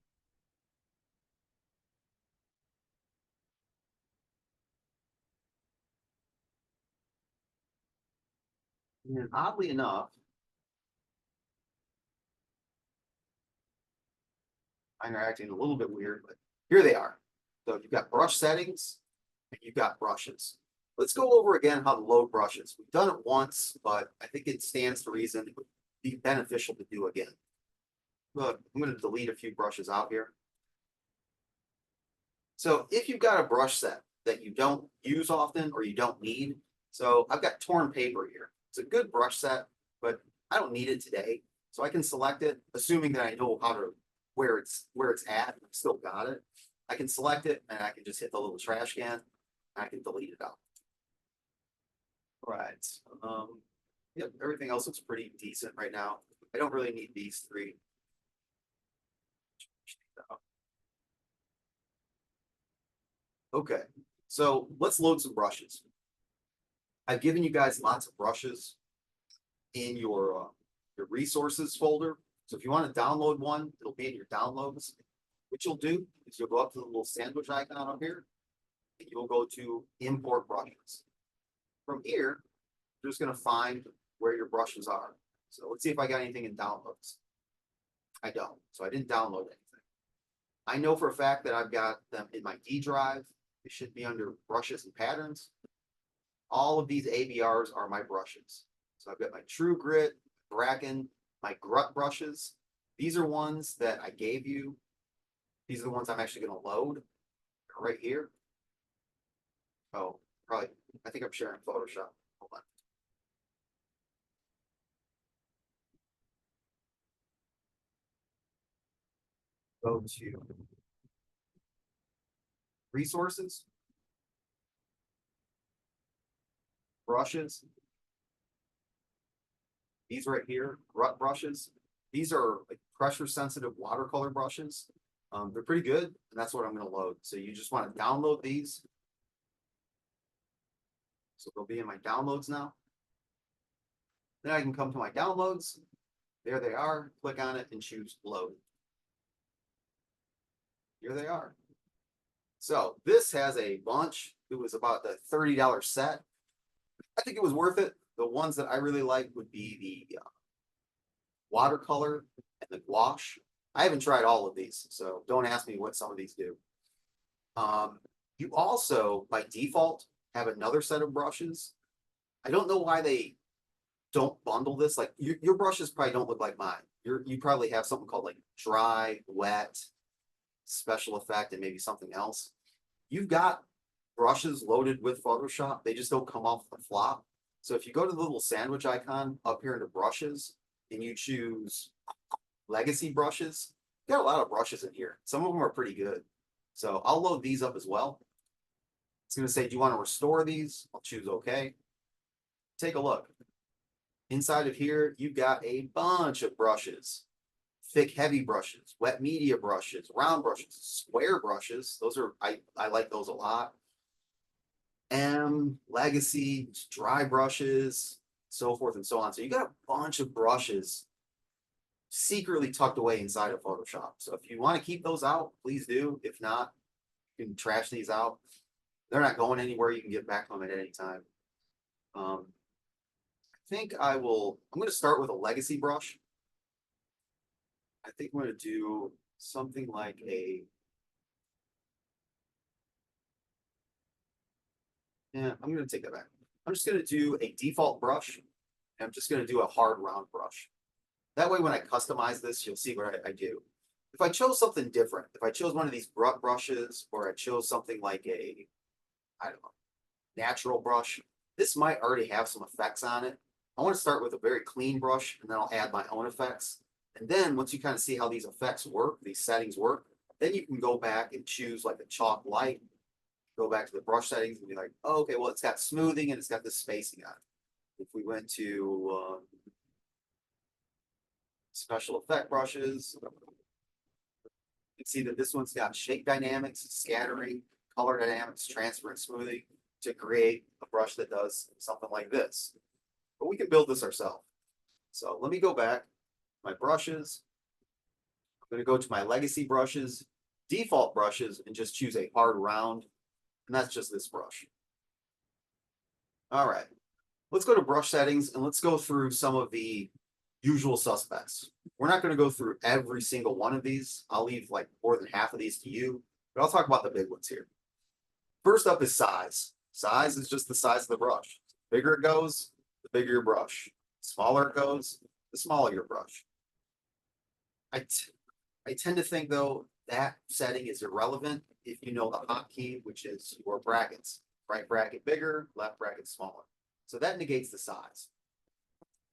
And oddly enough, mine are acting a little bit weird, but here they are. So you've got brush settings and you've got brushes. Let's go over again how to load brushes. We've done it once, but I think it stands to reason it would be beneficial to do again. Look, I'm going to delete a few brushes out here. So if you've got a brush set that you don't use often or you don't need, so I've got torn paper here. It's a good brush set, but I don't need it today. So I can select it, assuming that I know how to where it's at. I've still got it. I can select it and I can just hit the little trash can and I can delete it out. Right. Yep, everything else looks pretty decent right now. I don't really need these three. Okay, so let's load some brushes. I've given you guys lots of brushes in your resources folder. So if you want to download one, it'll be in your downloads. What you'll do is you'll go up to the little sandwich icon up here, and you'll go to import brushes. From here, you're just going to find where your brushes are. So let's see if I got anything in downloads. I don't, so I didn't download anything. I know for a fact that I've got them in my D drive. They should be under brushes and patterns. All of these ABRs are my brushes. So I've got my True Grit, Bracken, my Grut brushes. These are ones that I gave you. These are the ones I'm actually going to load right here. Oh, probably, I think I'm sharing Photoshop. Hold on. Go to resources, brushes. These right here, Grut brushes. These are like pressure sensitive watercolor brushes. They're pretty good, and that's what I'm going to load. So you just want to download these. So they'll be in my downloads now. Then I can come to my downloads. There they are. Click on it and choose load. Here they are. So this has a bunch. It was about the $30 set. I think it was worth it. the ones that I really like would be the watercolor and the gouache. I haven't tried all of these, so don't ask me what some of these do. You also, by default, have another set of brushes. I don't know why they don't bundle this. Like your brushes probably don't look like mine. You probably have something called like dry, wet, special effect, and maybe something else. You've got brushes loaded with Photoshop. They just don't come off the flop. So if you go to the little sandwich icon up here into brushes and you choose legacy brushes, you got a lot of brushes in here. Some of them are pretty good. So I'll load these up as well. It's going to say, do you want to restore these? I'll choose OK. Take a look. Inside of here, you've got a bunch of brushes. Thick, heavy brushes, wet media brushes, round brushes, square brushes. Those are, I like those a lot. Legacy, dry brushes, so forth and so on. So you got a bunch of brushes secretly tucked away inside of Photoshop. So if you want to keep those out, please do. If not, you can trash these out. They're not going anywhere. You can get back to them at any time. I think I'm going to start with a legacy brush. I think I'm going to do something like I'm going to take that back. I'm just going to do a default brush. And I'm just going to do a hard round brush. That way, when I customize this, you'll see what I do. If I chose something different, if I chose one of these brushes, or I chose something like I don't know, natural brush, this might already have some effects on it. I want to start with a very clean brush, and then I'll add my own effects. And then once you kind of see how these effects work, these settings work, then you can go back and choose like a chalk light, go back to the brush settings and be like, oh, okay, well, it's got smoothing and it's got this spacing on it. If we went to special effect brushes, you can see that this one's got shake dynamics, scattering, color dynamics, transfer, and smoothing to create a brush that does something like this. But we can build this ourselves. So let me go back. My brushes. I'm going to go to my legacy brushes, default brushes, and just choose a hard round. And that's just this brush. All right. Let's go to brush settings and let's go through some of the usual suspects. We're not going to go through every single one of these. I'll leave like more than half of these to you, but I'll talk about the big ones here. First up is size. Size is just the size of the brush. The bigger it goes, the bigger your brush. The smaller it goes, the smaller your brush. I tend to think, though, that setting is irrelevant if you know the hotkey, which is your brackets. Right bracket bigger, left bracket smaller. So that negates the size.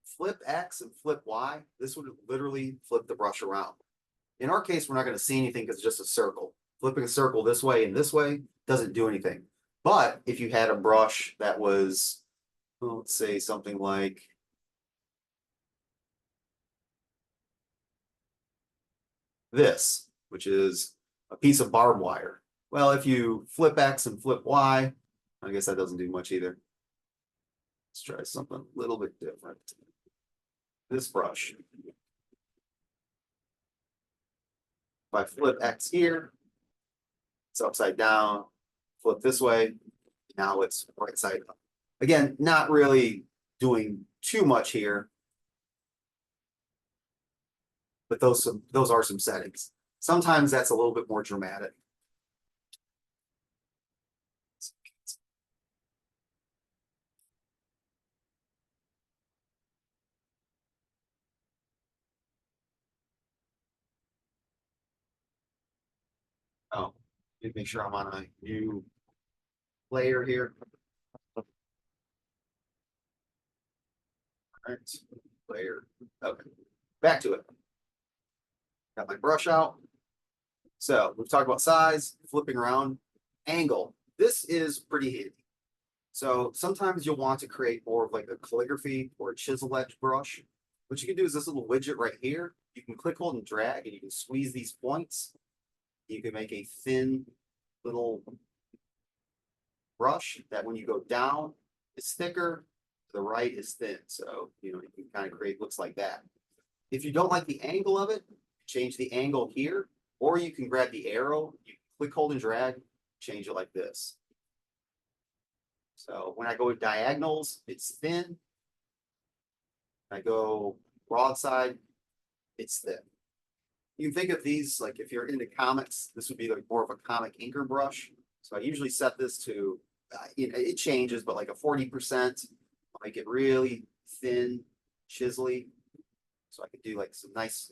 Flip X and flip Y, this would literally flip the brush around. In our case, we're not going to see anything because it's just a circle. Flipping a circle this way and this way doesn't do anything. But if you had a brush that was, well, let's say something like this, which is a piece of barbed wire. Well, if you flip X and flip Y, I guess that doesn't do much either. Let's try something a little bit different. This brush. If I flip X here, it's upside down. Flip this way, now it's right side up. Again, not really doing too much here. But those are some settings. Sometimes that's a little bit more dramatic. Oh, let me make sure I'm on a new layer here. All right, layer. Okay, back to it. Got my brush out. So we've talked about size, flipping around, angle. This is pretty handy. So sometimes you'll want to create more of like a calligraphy or a chisel edge brush. What you can do is this little widget right here. You can click, hold, and drag, and you can squeeze these points. You can make a thin little brush that when you go down, it's thicker, to the right is thin. So, you can kind of create looks like that. If you don't like the angle of it, change the angle here, or you can grab the arrow, you click, hold, and drag, change it like this. So when I go with diagonals, it's thin. I go broadside, it's thick. You can think of these, like if you're into comics, this would be like more of a comic inker brush. So I usually set this to, it changes, but like a 40%, make it really thin, chiselly. So I can do like some nice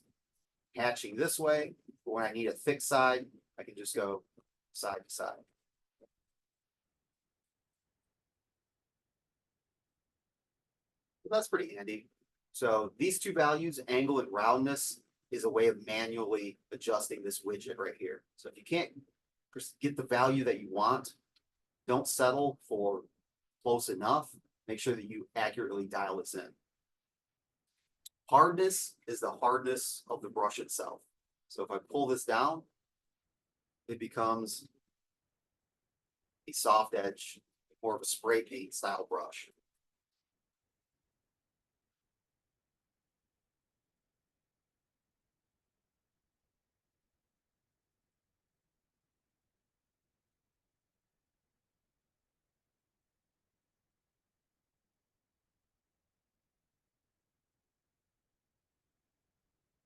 hatching this way. But when I need a thick side, I can just go side to side. That's pretty handy. So these two values, angle and roundness, is a way of manually adjusting this widget right here. So if you can't get the value that you want, don't settle for close enough. Make sure that you accurately dial this in. Hardness is the hardness of the brush itself. So if I pull this down, it becomes a soft edge, more of a spray paint style brush.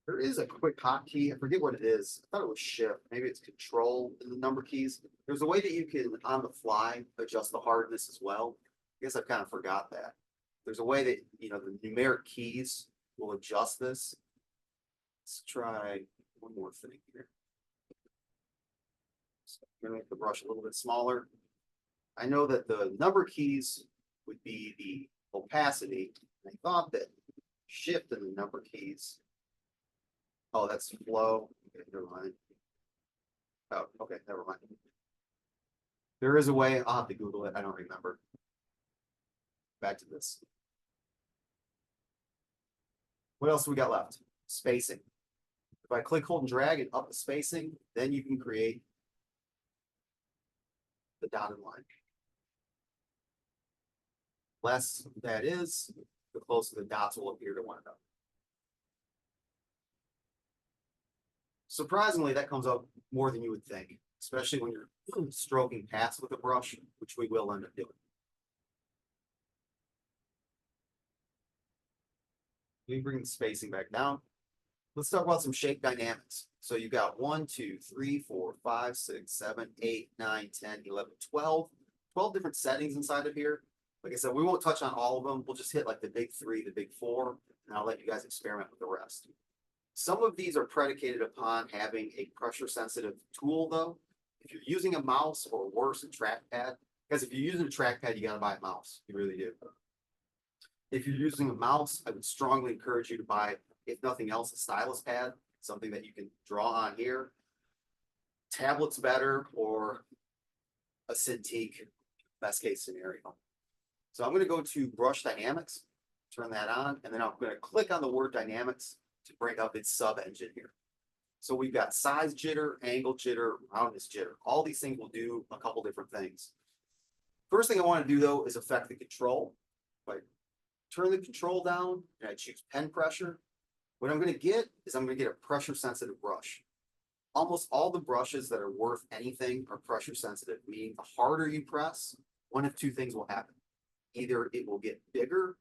There is a quick hotkey. I forget what it is. I thought it was shift. Maybe it's control in the number keys. There's a way that you can, on the fly, adjust the hardness as well. I guess I've kind of forgot that. There's a way that, the numeric keys will adjust this. Let's try one more thing here. So I'm going to make the brush a little bit smaller. I know that the number keys would be the opacity. I thought that shift in the number keys. Oh, that's flow. Okay, never mind. Oh, okay, never mind. There is a way. I'll have to Google it. I don't remember. Back to this. What else do we got left? Spacing. If I click, hold, and drag and up the spacing, then you can create the dotted line. Less that is, the closer the dots will appear to one another. Surprisingly, that comes up more than you would think, especially when you're stroking past with a brush, which we will end up doing. Let me bring the spacing back down. Let's talk about some shape dynamics. So you've got 1, 2, 3, 4, 5, 6, 7, 8, 9, 10, 11, 12. 12 different settings inside of here. Like I said, we won't touch on all of them. We'll just hit like the big 3, the big 4, and I'll let you guys experiment with the rest. Some of these are predicated upon having a pressure sensitive tool though. If you're using a mouse or worse, a trackpad, because if you're using a trackpad, you got to buy a mouse. You really do. If you're using a mouse, I would strongly encourage you to buy, if nothing else, a stylus pad, something that you can draw on here. Tablet's better, or a Cintiq, best case scenario. So I'm going to go to brush dynamics, turn that on, and then I'm going to click on the word dynamics to bring up its sub engine here. So we've got size jitter, angle jitter, roundness jitter. All these things will do a couple different things. First thing I want to do though is affect the control. If I turn the control down and I choose pen pressure, what I'm going to get is I'm going to get a pressure sensitive brush. Almost all the brushes that are worth anything are pressure sensitive, meaning the harder you press, one of two things will happen. Either it will get bigger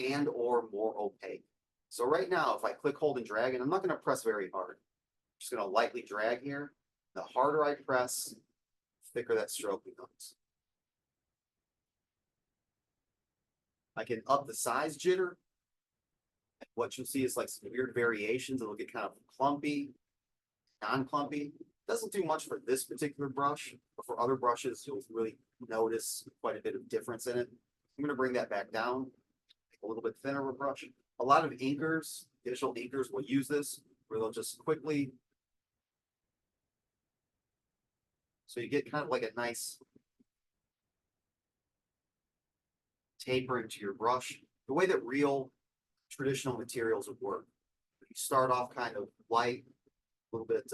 and or more opaque. So right now, if I click, hold, and drag, and I'm not going to press very hard, I'm just going to lightly drag here. The harder I press, the thicker that stroke becomes. I can up the size jitter. What you'll see is like some weird variations. It'll get kind of clumpy, non-clumpy. Doesn't do much for this particular brush, but for other brushes, you'll really notice quite a bit of difference in it. I'm going to bring that back down, make a little bit thinner of a brush. A lot of inkers, digital inkers will use this, where they'll just quickly, so you get kind of like a nice tapering to your brush. The way that real traditional materials would work. You start off kind of light, a little bit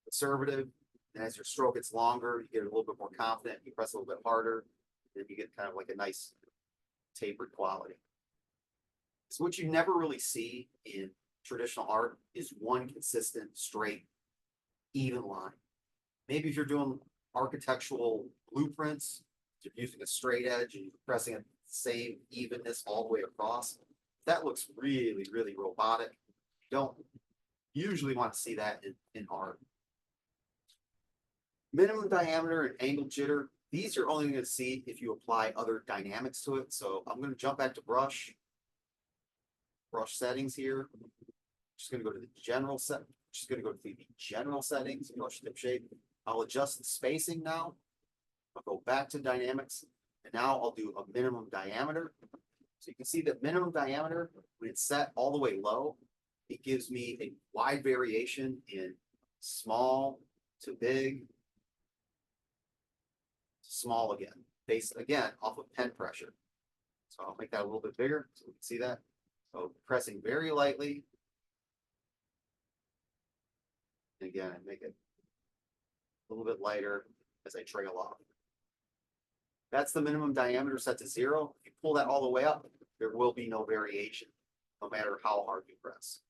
conservative, and as your stroke gets longer, you get a little bit more confident, you press a little bit harder, and you get kind of like a nice tapered quality. So what you never really see in traditional art is one consistent, straight, even line. Maybe if you're doing architectural blueprints, you're using a straight edge and you're pressing the same evenness all the way across. That looks really, really robotic. You don't usually want to see that in art. Minimum diameter and angle jitter. These you're only going to see if you apply other dynamics to it. So I'm going to jump back to brush settings here. Just going to go to the general set. Just going to go to the general settings, brush tip shape. I'll adjust the spacing now. I'll go back to dynamics, and now I'll do a minimum diameter. So you can see that minimum diameter, when it's set all the way low, it gives me a wide variation in small to big, small again, based again off of pen pressure. So I'll make that a little bit bigger so we can see that. So pressing very lightly. And again, I make it a little bit lighter as I trail off. That's the minimum diameter set to 0. If you pull that all the way up, there will be no variation, no matter how hard you press.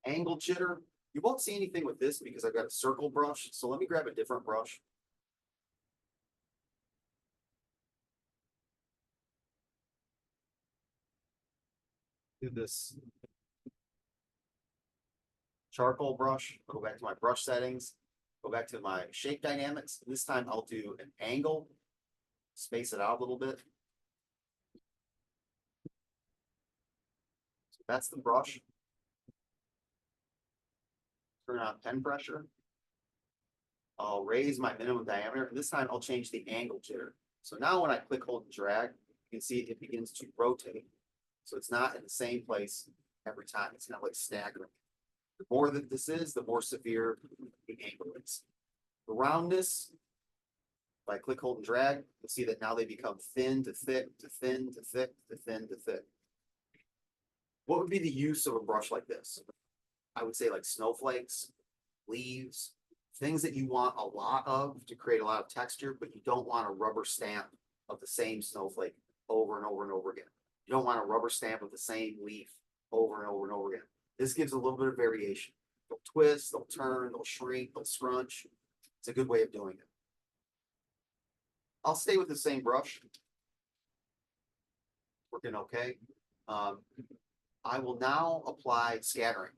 Angle jitter, you won't see anything with this because I've got a circle brush. So let me grab a different brush. Do this charcoal brush. I'll go back to my brush settings. Go back to my shape dynamics. This time I'll do an angle. Space it out a little bit. So that's the brush. Turn on pen pressure. I'll raise my minimum diameter. This time I'll change the angle jitter. So now when I click, hold, and drag, you can see it begins to rotate. So it's not in the same place every time. It's not like staggering. The more that this is, the more severe the angle is. The roundness, if I click, hold, and drag, you'll see that now they become thin to thick to thin to thick to thin to thick. What would be the use of a brush like this? I would say like snowflakes, leaves, things that you want a lot of to create a lot of texture, but you don't want a rubber stamp of the same snowflake over and over and over again. You don't want a rubber stamp of the same leaf over and over and over again. This gives a little bit of variation. They'll twist, they'll turn, they'll shrink, they'll scrunch. It's a good way of doing it. I'll stay with the same brush. Working okay. I will now apply scattering.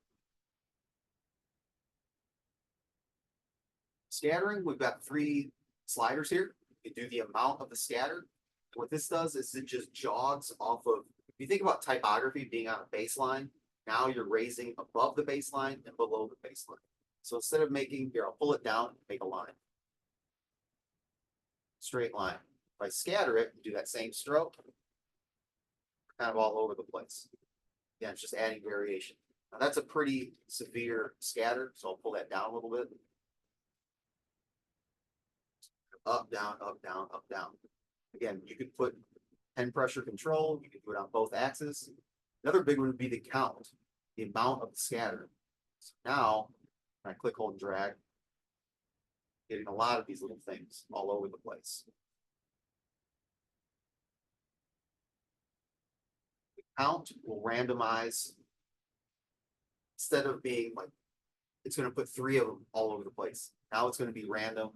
Scattering, we've got 3 sliders here. You can do the amount of the scatter. What this does is it just jogs off of, if you think about typography being on a baseline, now you're raising above the baseline and below the baseline. So instead of making, here, I'll pull it down, make a line. Straight line. If I scatter it, do that same stroke, kind of all over the place. Yeah, it's just adding variation. Now that's a pretty severe scatter, so I'll pull that down a little bit. Up, down, up, down, up, down. Again, you could put pen pressure control, you could do it on both axes. Another big one would be the count, the amount of the scatter. So now, when I click, hold, and drag, getting a lot of these little things all over the place. The count will randomize, instead of being like, it's going to put 3 of them all over the place. Now it's going to be random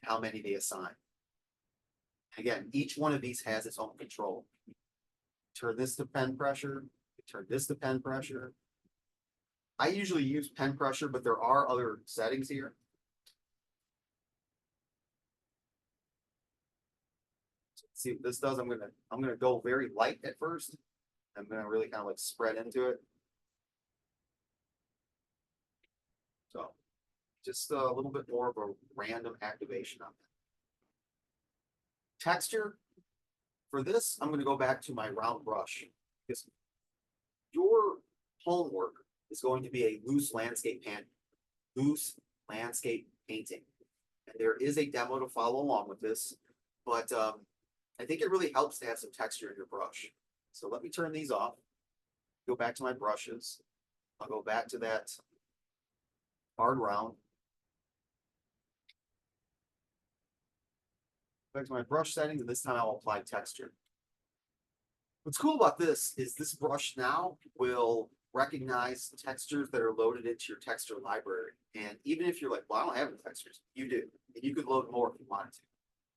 how many they assign. Again, each one of these has its own control. Turn this to pen pressure, turn this to pen pressure. I usually use pen pressure, but there are other settings here. So see what this does. I'm gonna go very light at first. I'm gonna really kind of like spread into it. So just a little bit more of a random activation on that. Texture, for this, I'm going to go back to my round brush because your homework is going to be a loose landscape painting. And there is a demo to follow along with this, but I think it really helps to have some texture in your brush. So let me turn these off, go back to my brushes. I'll go back to that hard round. Back to my brush settings, and this time I'll apply texture. What's cool about this is this brush now will recognize textures that are loaded into your texture library. And even if you're like, well, I don't have any textures, you do. And you could load more if you wanted to.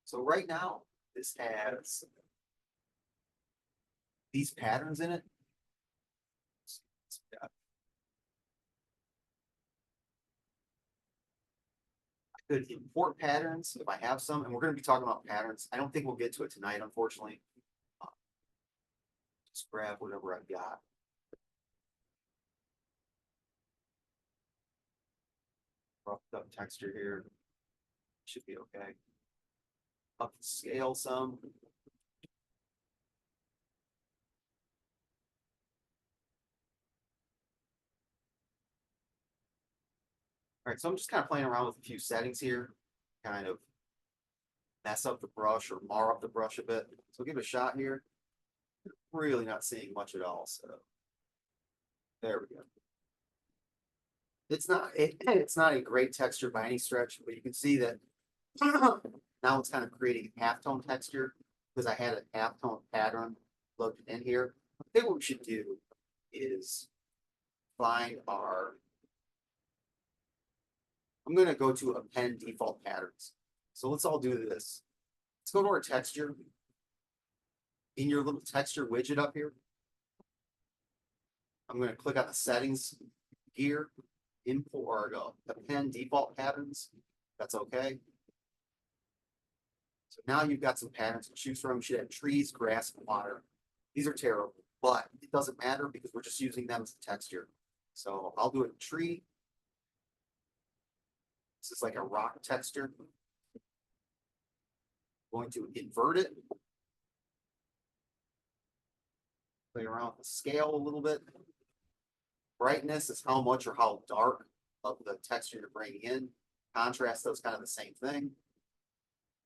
So right now, this has these patterns in it. I could import patterns if I have some, and we're gonna be talking about patterns. I don't think we'll get to it tonight, unfortunately. Just grab whatever I've got. Roughed up texture here. Should be okay. Up the scale some. All right, so I'm just kind of playing around with a few settings here, kind of mess up the brush or mar up the brush a bit. So give it a shot here. Really not seeing much at all, so there we go. It's not a great texture by any stretch, but you can see that now it's kind of creating a halftone texture because I had a halftone pattern loaded in here. I think what we should do is find our. I'm going to go to append default patterns. So let's all do this. Let's go to our texture. In your little texture widget up here, I'm going to click on the settings here, import or go append default patterns. That's okay. So now you've got some patterns to choose from. You should have trees, grass, and water. These are terrible, but it doesn't matter because we're just using them as a texture. So I'll do a tree. This is like a rock texture. Going to invert it. Play around with the scale a little bit. Brightness is how much or how dark of the texture you're bringing in. Contrast, those kind of the same thing.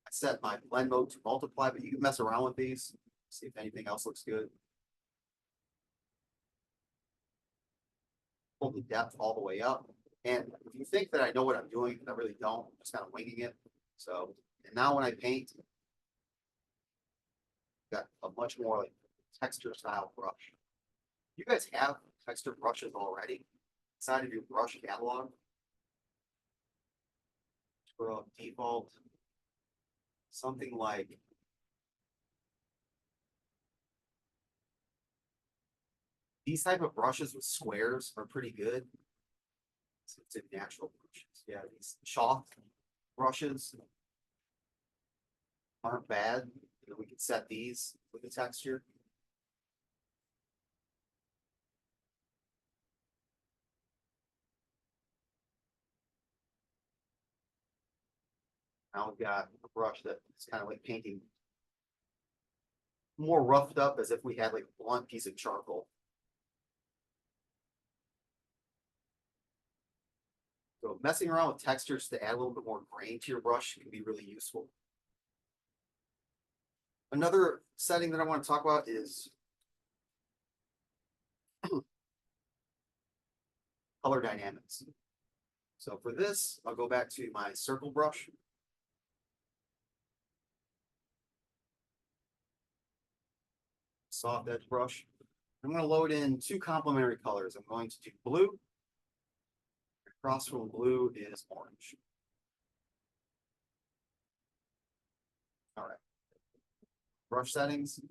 I set my blend mode to multiply, but you can mess around with these. See if anything else looks good. Pull the depth all the way up. And if you think that I know what I'm doing, I really don't. I'm just kind of winging it. So, and now when I paint, got a much more like texture style brush. You guys have texture brushes already inside of your brush catalog. For a default, something like these type of brushes with squares are pretty good. It's a natural brushes. Yeah, these chalk brushes aren't bad. You know, we can set these with the texture. Now we've got a brush that is kind of like painting more roughed up as if we had like a blunt piece of charcoal. So messing around with textures to add a little bit more grain to your brush can be really useful. Another setting that I want to talk about is color dynamics. So for this, I'll go back to my circle brush. Soft edge brush. I'm going to load in two complementary colors. I'm going to do blue. Across from blue is orange. All right. Brush settings.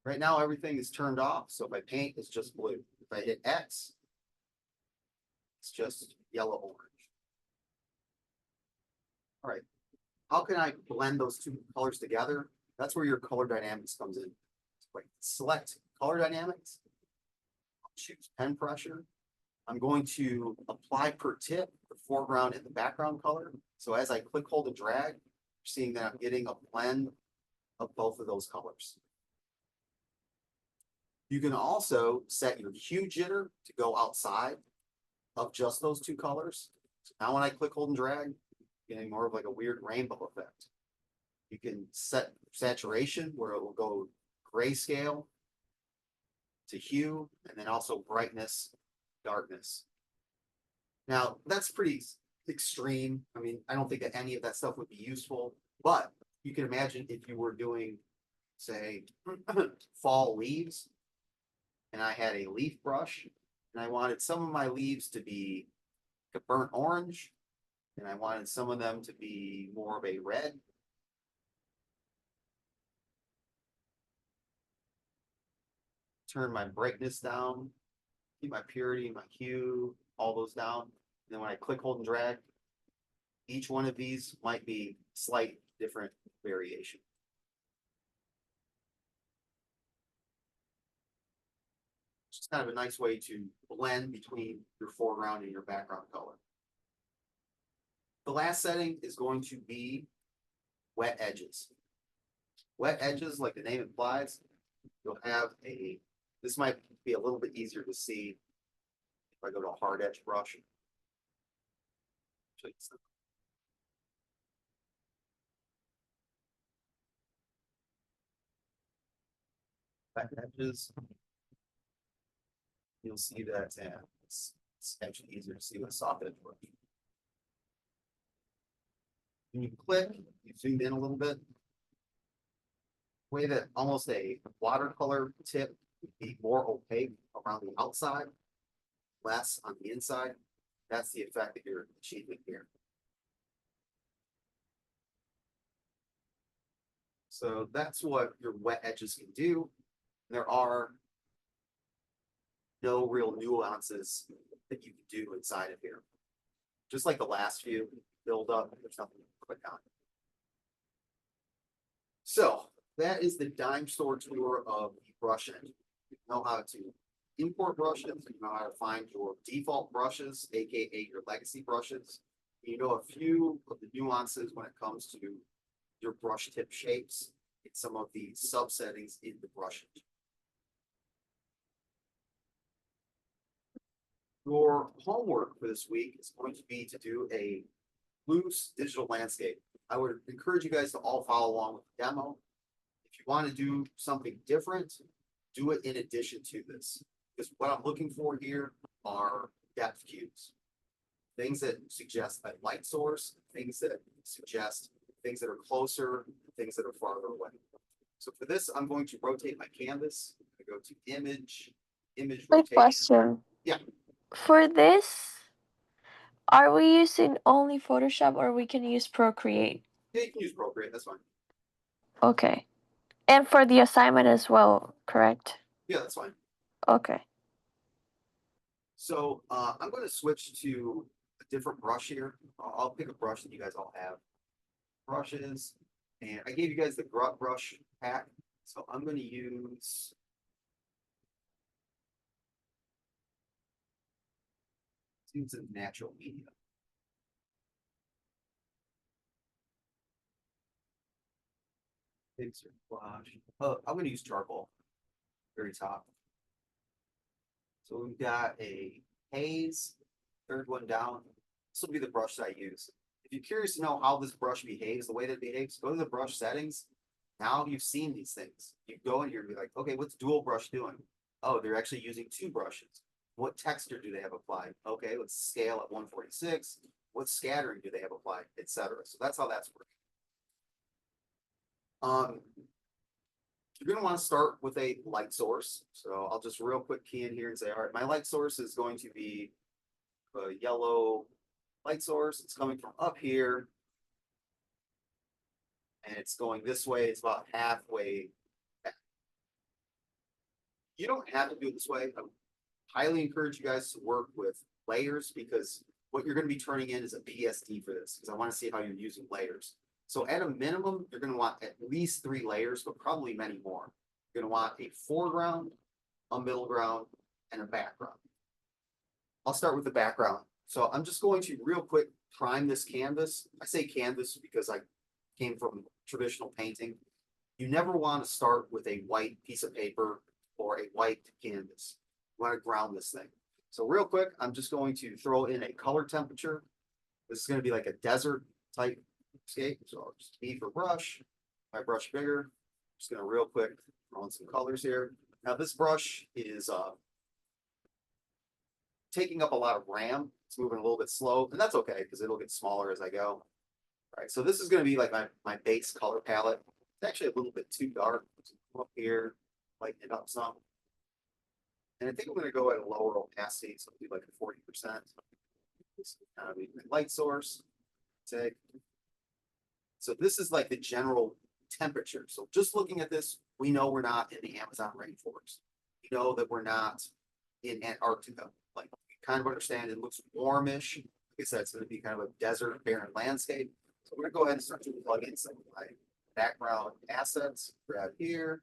Right now, everything is turned off. So if I paint, it's just blue. If I hit X, it's just yellow orange. All right. How can I blend those two colors together? That's where your color dynamics comes in. Select color dynamics. Choose pen pressure. I'm going to apply per tip the foreground and the background color. So as I click, hold, and drag, you're seeing that I'm getting a blend of both of those colors. You can also set your hue jitter to go outside of just those two colors. So now when I click, hold, and drag, getting more of like a weird rainbow effect. You can set saturation where it will go grayscale to hue, and then also brightness, darkness. Now that's pretty extreme. I mean, I don't think that any of that stuff would be useful, but you can imagine if you were doing, say, fall leaves, and I had a leaf brush, and I wanted some of my leaves to be a burnt orange, and I wanted some of them to be more of a red. turn my brightness down, keep my purity, my hue, all those down. And then when I click, hold, and drag, each one of these might be slight different variation. It's kind of a nice way to blend between your foreground and your background color. The last setting is going to be wet edges. Wet edges, like the name implies, you'll have this might be a little bit easier to see if I go to a hard edge brush. Show you some. Wet edges. You'll see that it's actually easier to see with a soft edge brush. When you click, you zoom in a little bit. Way that almost a watercolor tip would be more opaque around the outside, less on the inside. That's the effect that you're achieving here. So that's what your wet edges can do. There are no real nuances that you can do inside of here. Just like the last few build up, there's nothing to click on. So that is the dime store tour of the brush engine. You know how to import brushes, you know how to find your default brushes, aka your legacy brushes. You know a few of the nuances when it comes to your brush tip shapes and some of the subsettings in the brush engine. Your homework for this week is going to be to do a loose digital landscape. I would encourage you guys to all follow along with the demo. If you want to do something different, do it in addition to this. Because what I'm looking for here are depth cues. Things that suggest a light source, things that suggest things that are closer, things that are farther away. So for this, I'm going to rotate my canvas. I go to image Quick rotation. question. Yeah. For this, are we using only Photoshop or we can use Procreate? Yeah, you can use Procreate, that's fine. Okay. And for the assignment as well, correct? Yeah, that's fine. Okay. So I'm going to switch to a different brush here. I'll pick a brush that you guys all have. Brushes, and I gave you guys the Gruthub brush pack. So I'm going to use a natural media. I'm going to use charcoal, very top. So we've got a haze, third one down. This will be the brush that I use. If you're curious to know how this brush behaves, the way that it behaves, go to the brush settings. Now you've seen these things. You go in here and be like, okay, what's dual brush doing? Oh, they're actually using two brushes. What texture do they have applied? Okay, let's scale at 146. What scattering do they have applied, etc. So that's how that's working. You're going to want to start with a light source. So I'll just real quick key in here and say, all right, my light source is going to be a yellow light source. It's coming from up here. And it's going this way. It's about halfway back. You don't have to do it this way. I highly encourage you guys to work with layers because what you're going to be turning in is a PSD for this because I want to see how you're using layers. So at a minimum, you're going to want at least 3 layers, but probably many more. You're going to want a foreground, a middle ground, and a background. I'll start with the background. So I'm just going to real quick prime this canvas. I say canvas because I came from traditional painting. You never want to start with a white piece of paper or a white canvas. You want to ground this thing. So real quick, I'm just going to throw in a color temperature. This is going to be like a desert type scape. So I'll just E for brush, my brush bigger. Just going to real quick throw in some colors here. Now this brush is taking up a lot of RAM. It's moving a little bit slow, and that's okay because it'll get smaller as I go. All right, so this is going to be like my base color palette. It's actually a little bit too dark. So come up here, lighten it up some. And I think I'm going to go at a lower opacity, so it'll be like a 40%. This is kind of a light source. Take. So this is like the general temperature. So just looking at this, we know we're not in the Amazon rainforest. we know that we're not in Antarctica. Like, we kind of understand it looks warmish. Like I said, it's gonna be kind of a desert barren landscape. So we're gonna go ahead and start to plug in some of my background assets, grab here,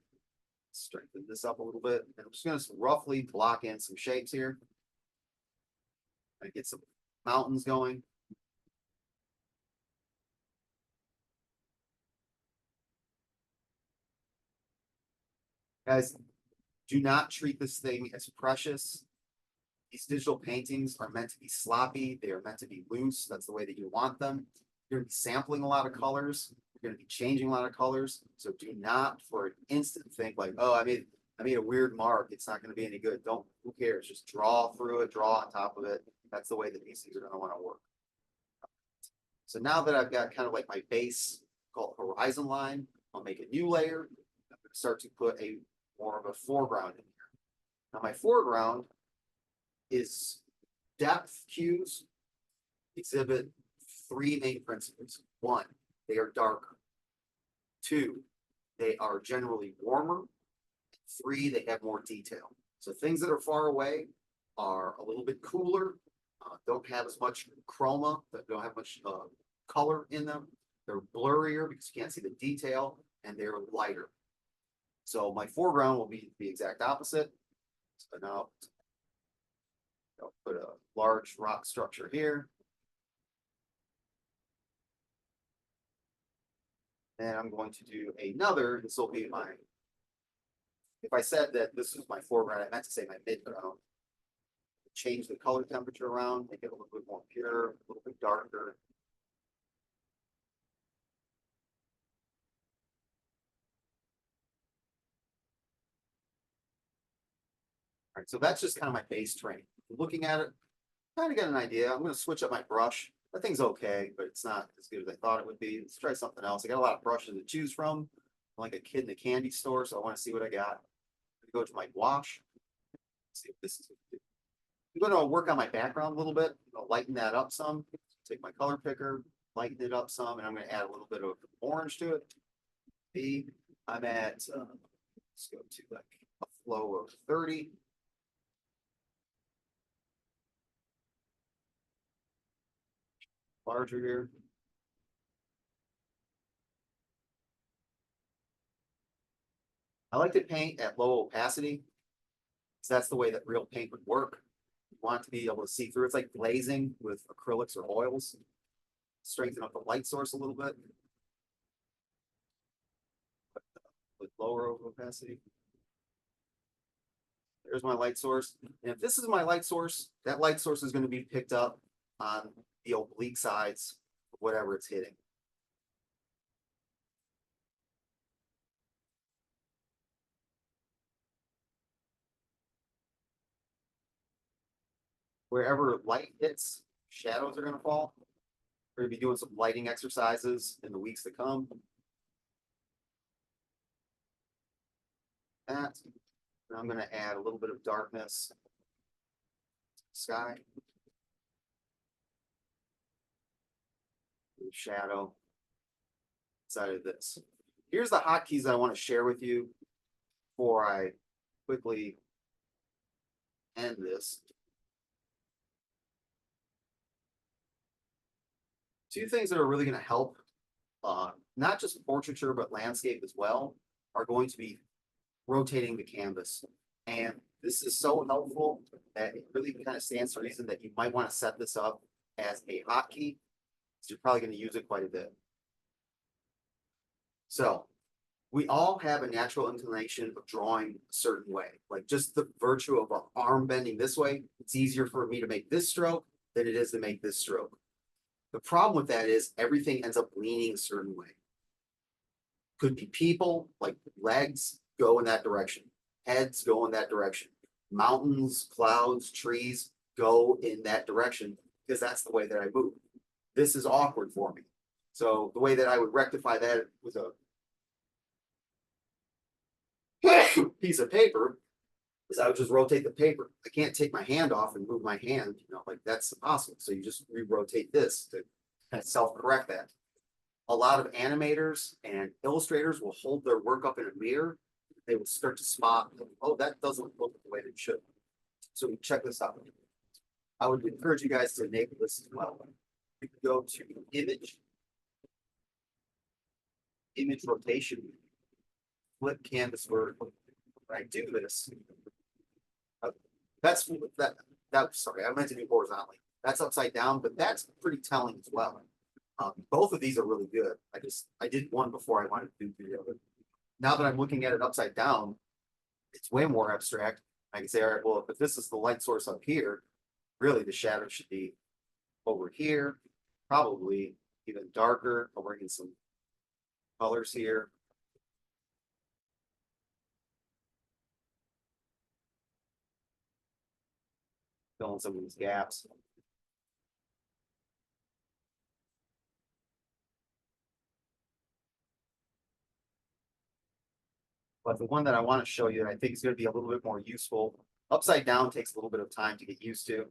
strengthen this up a little bit. And I'm just gonna roughly block in some shapes here. And get some mountains going. Guys, do not treat this thing as precious. These digital paintings are meant to be sloppy. They are meant to be loose. That's the way that you want them. You're gonna be sampling a lot of colors. You're gonna be changing a lot of colors. So do not for an instant think like, oh, I made a weird mark. It's not gonna be any good. Don't, who cares? Just draw through it, draw on top of it. That's the way that these things are gonna wanna work. So now that I've got kind of like my base called horizon line, I'll make a new layer. I'm gonna start to put a more of a foreground in here. Now my foreground is depth cues exhibit three main principles. One, they are darker. Two, they are generally warmer. Three, they have more detail. So things that are far away are a little bit cooler, don't have as much chroma, that don't have much color in them. They're blurrier because you can't see the detail, and they're lighter. So my foreground will be the exact opposite. So now I'll put a large rock structure here. And I'm going to do another, this will be my, if I said that this is my foreground, I meant to say my midground. Change the color temperature around, make it a little bit more pure, a little bit darker. All right, so that's just kind of my base terrain. Looking at it, kind of get an idea. I'm going to switch up my brush. That thing's okay, but it's not as good as I thought it would be. Let's try something else. I got a lot of brushes to choose from. I'm like a kid in a candy store, so I want to see what I got. Go to my wash. See if this is. I'm going to work on my background a little bit. I'll lighten that up some. Take my color picker, lighten it up some, and I'm going to add a little bit of orange to it. I'm at, let's go to like a flow of 30. Larger here. I like to paint at low opacity, because that's the way that real paint would work. You want to be able to see through. It's like glazing with acrylics or oils. Strengthen up the light source a little bit. With lower opacity. There's my light source. And if this is my light source, that light source is going to be picked up on the oblique sides of whatever it's hitting. Wherever light hits, shadows are going to fall. We're going to be doing some lighting exercises in the weeks to come. That. And I'm going to add a little bit of darkness. Sky. Shadow. Inside of this. Here's the hotkeys that I want to share with you before I quickly end this. Two things that are really going to help, not just portraiture, but landscape as well, are going to be rotating the canvas. And this is so helpful that it really kind of stands to reason that you might want to set this up as a hotkey. So you're probably going to use it quite a bit. So we all have a natural inclination of drawing a certain way, like just the virtue of our arm bending this way. It's easier for me to make this stroke than it is to make this stroke. The problem with that is everything ends up leaning a certain way. Could be people, like legs go in that direction. Heads go in that direction. Mountains, clouds, trees go in that direction because that's the way that I move. This is awkward for me. So the way that I would rectify that with a piece of paper is I would just rotate the paper. I can't take my hand off and move my hand, like that's impossible. So you just re-rotate this to kind of self-correct that. A lot of animators and illustrators will hold their work up in a mirror. they would start to spot, oh, that doesn't look the way it should. So we check this out. I would encourage you guys to enable this as well. You can go to image rotation, flip canvas vertical. When I do this, that's sorry, I meant to do horizontally. That's upside down, but that's pretty telling as well. Both of these are really good. I did one before I wanted to do the other. Now that I'm looking at it upside down, it's way more abstract. I can say, all right, well, if this is the light source up here, really the shadow should be over here, probably even darker. I'll bring in some colors here. Fill in some of these gaps. But the one that I want to show you that I think is going to be a little bit more useful, upside down takes a little bit of time to get used to.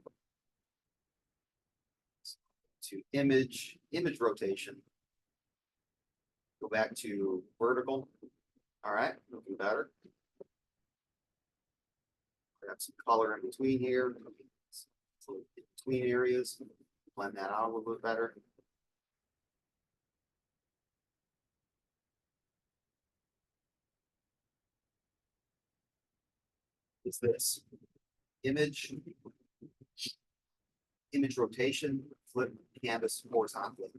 To image rotation. Go back to vertical. All right, looking better. Grab some color in between here. So in between areas, blend that out a little bit better. Is this image rotation, flip canvas horizontally.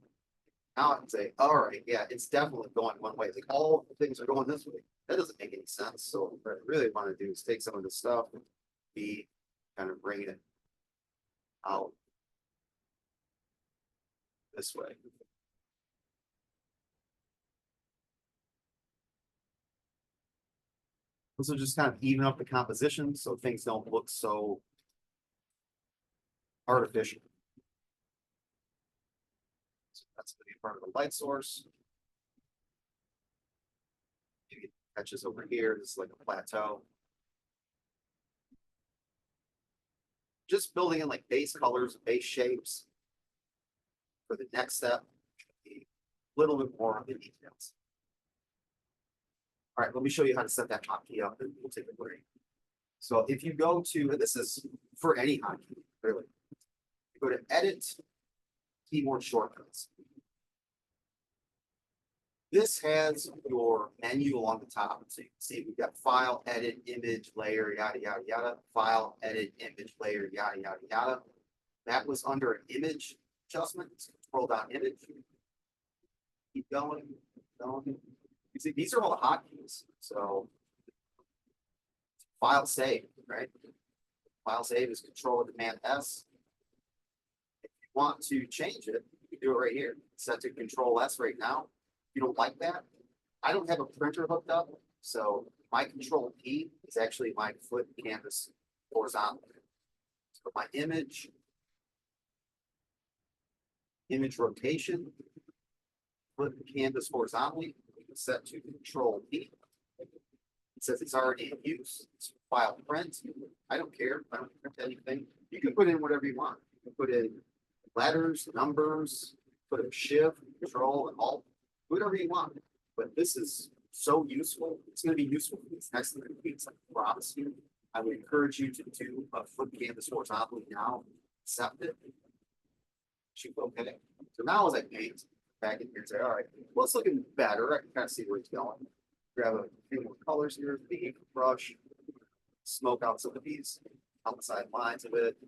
Now I can say, all right, yeah, it's definitely going one way. Like all the things are going this way. That doesn't make any sense. So what I really want to do is take some of this stuff and be kind of bring it out this way. This will just kind of even up the composition so things don't look so artificial. So that's going to be part of the light source. Maybe it catches over here. This is like a plateau. Just building in like base colors, base shapes. For the next step, a little bit more on the details. All right, let me show you how to set that hotkey up and we'll take a break. So if you go to, and this is for any hotkey, really. You go to edit, keyboard shortcuts. This has your menu along the top. So you can see we've got file, edit, image, layer, yada, yada, yada. File, edit, image, layer, yada, yada, yada. That was under an image adjustment. Scroll down image. Keep going, going. You see, these are all the hotkeys. So file save, right? File save is Control Command S. If you want to change it, you can do it right here. Set to Control S right now. If you don't like that, I don't have a printer hooked up, so my Control P is actually my flip canvas horizontal. So my image rotation, flip canvas horizontally. Set to Control P. It says it's already in use. It's file print. I don't care. I don't print anything. You can put in whatever you want. You can put in letters, numbers, put a shift, control, and alt, whatever you want. But this is so useful. It's going to be useful for these next 3 weeks. I promise you. I would encourage you to do a flip canvas horizontally now. Accept it. Shoot, okay. So now as I paint, back in here and say, all right, well, it's looking better. I can kind of see where it's going. Grab a few more colors here, the ink brush, smoke out some of these outside lines of it,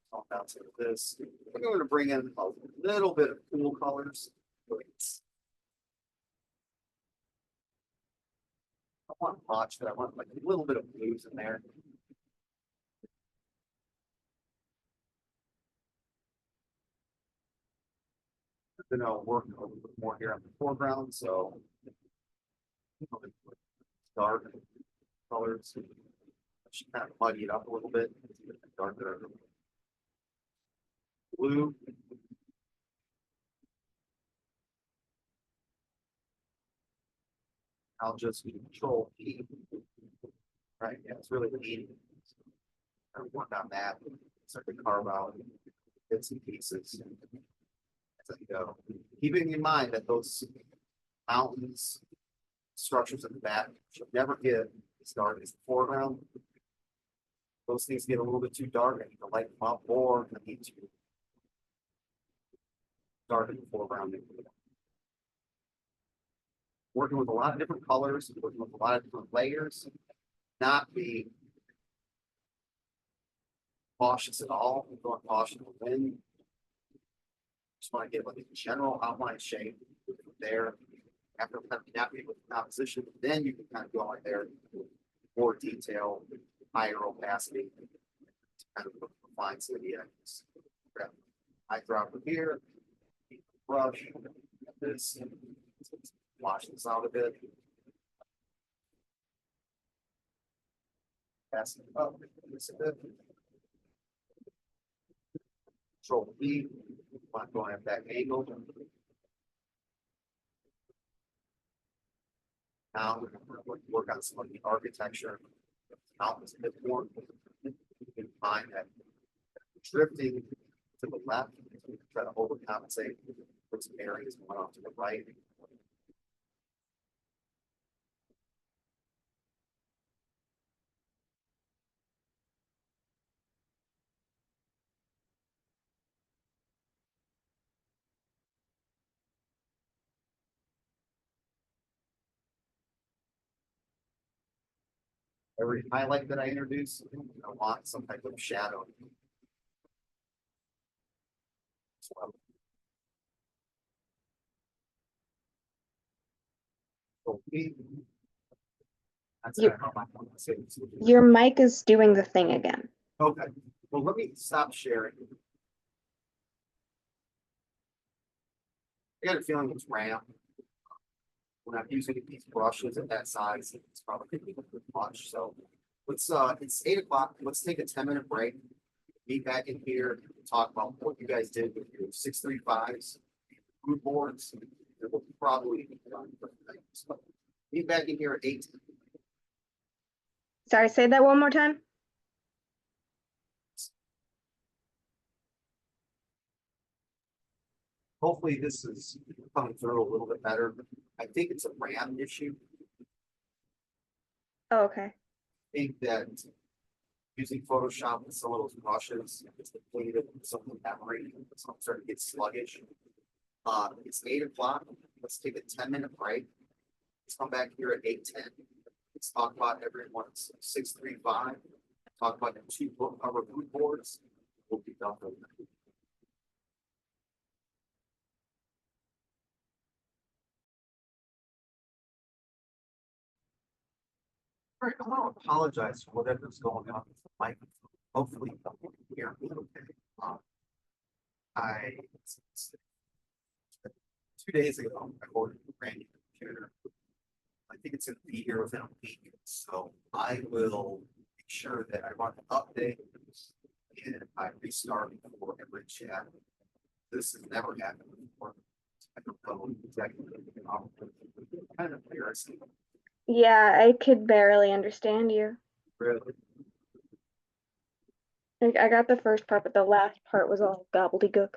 talk out some of this. I'm going to bring in a little bit of cool colors. I want much, but I want like a little bit of blues in there. Then I'll work a little bit more here on the foreground, so dark colors. I should kind of muddy it up a little bit. Darker blue. I'll just Control P. Right, yeah, it's really neat. I work on that. Start to carve out bits and pieces. As I go. Keeping in mind that those mountains, structures in the back should never get as dark as the foreground. Those things get a little bit too dark, I need to lighten them up, or I need to darken the foreground. Working with a lot of different colors, working with a lot of different layers, not being cautious at all, going cautious when. Just want to get like a general outline shape there. After kind of navigating with the composition, then you can kind of go in there more detail, higher opacity, to kind of refine some of the edges. Grab eye drop from here, brush, this, wash this out a bit. Pass it up, this a bit. Control V, going at that angle. Now we're going to work on some of the architecture. Now it's a bit more. You can find that drifting to the left, try to overcompensate for some areas going off to the right. Every highlight that I introduce, I want some type of shadow. So, that's You- how I want to say it. Your mic is doing the thing again. Okay, well, let me stop sharing. I got a feeling it's RAM. When I'm using these brushes at that size, it's probably gonna be a bit much, so. Let's, it's 8 o'clock, let's take a 10-minute break. Meet back in here, talk about what you guys did with your 635s, food boards. And we'll probably be done for the night. So, meet back in here at 8. Sorry, say that one more time. Hopefully this is coming through a little bit better. I think it's a RAM issue. Oh, okay. I think that using Photoshop with some of those brushes, it's depleted some of the memory, so I'm starting to get sluggish. It's 8 o'clock. Let's take a 10-minute break. Let's come back here at 8:10. Let's talk about everyone's 635. Talk about the 2 book cover food boards. We'll be done with that. All right, I want to apologize for whatever's going on with the mic. Hopefully, you can hear me okay. It's 2 days ago, I ordered a brand new computer. I think it's gonna be here within a week, so I will make sure that I run an update and I restart before every chat. This has never happened before. I don't know exactly. Kind of embarrassing. Yeah, I could barely understand you. Really. I got the first part, but the last part was all gobbledygook.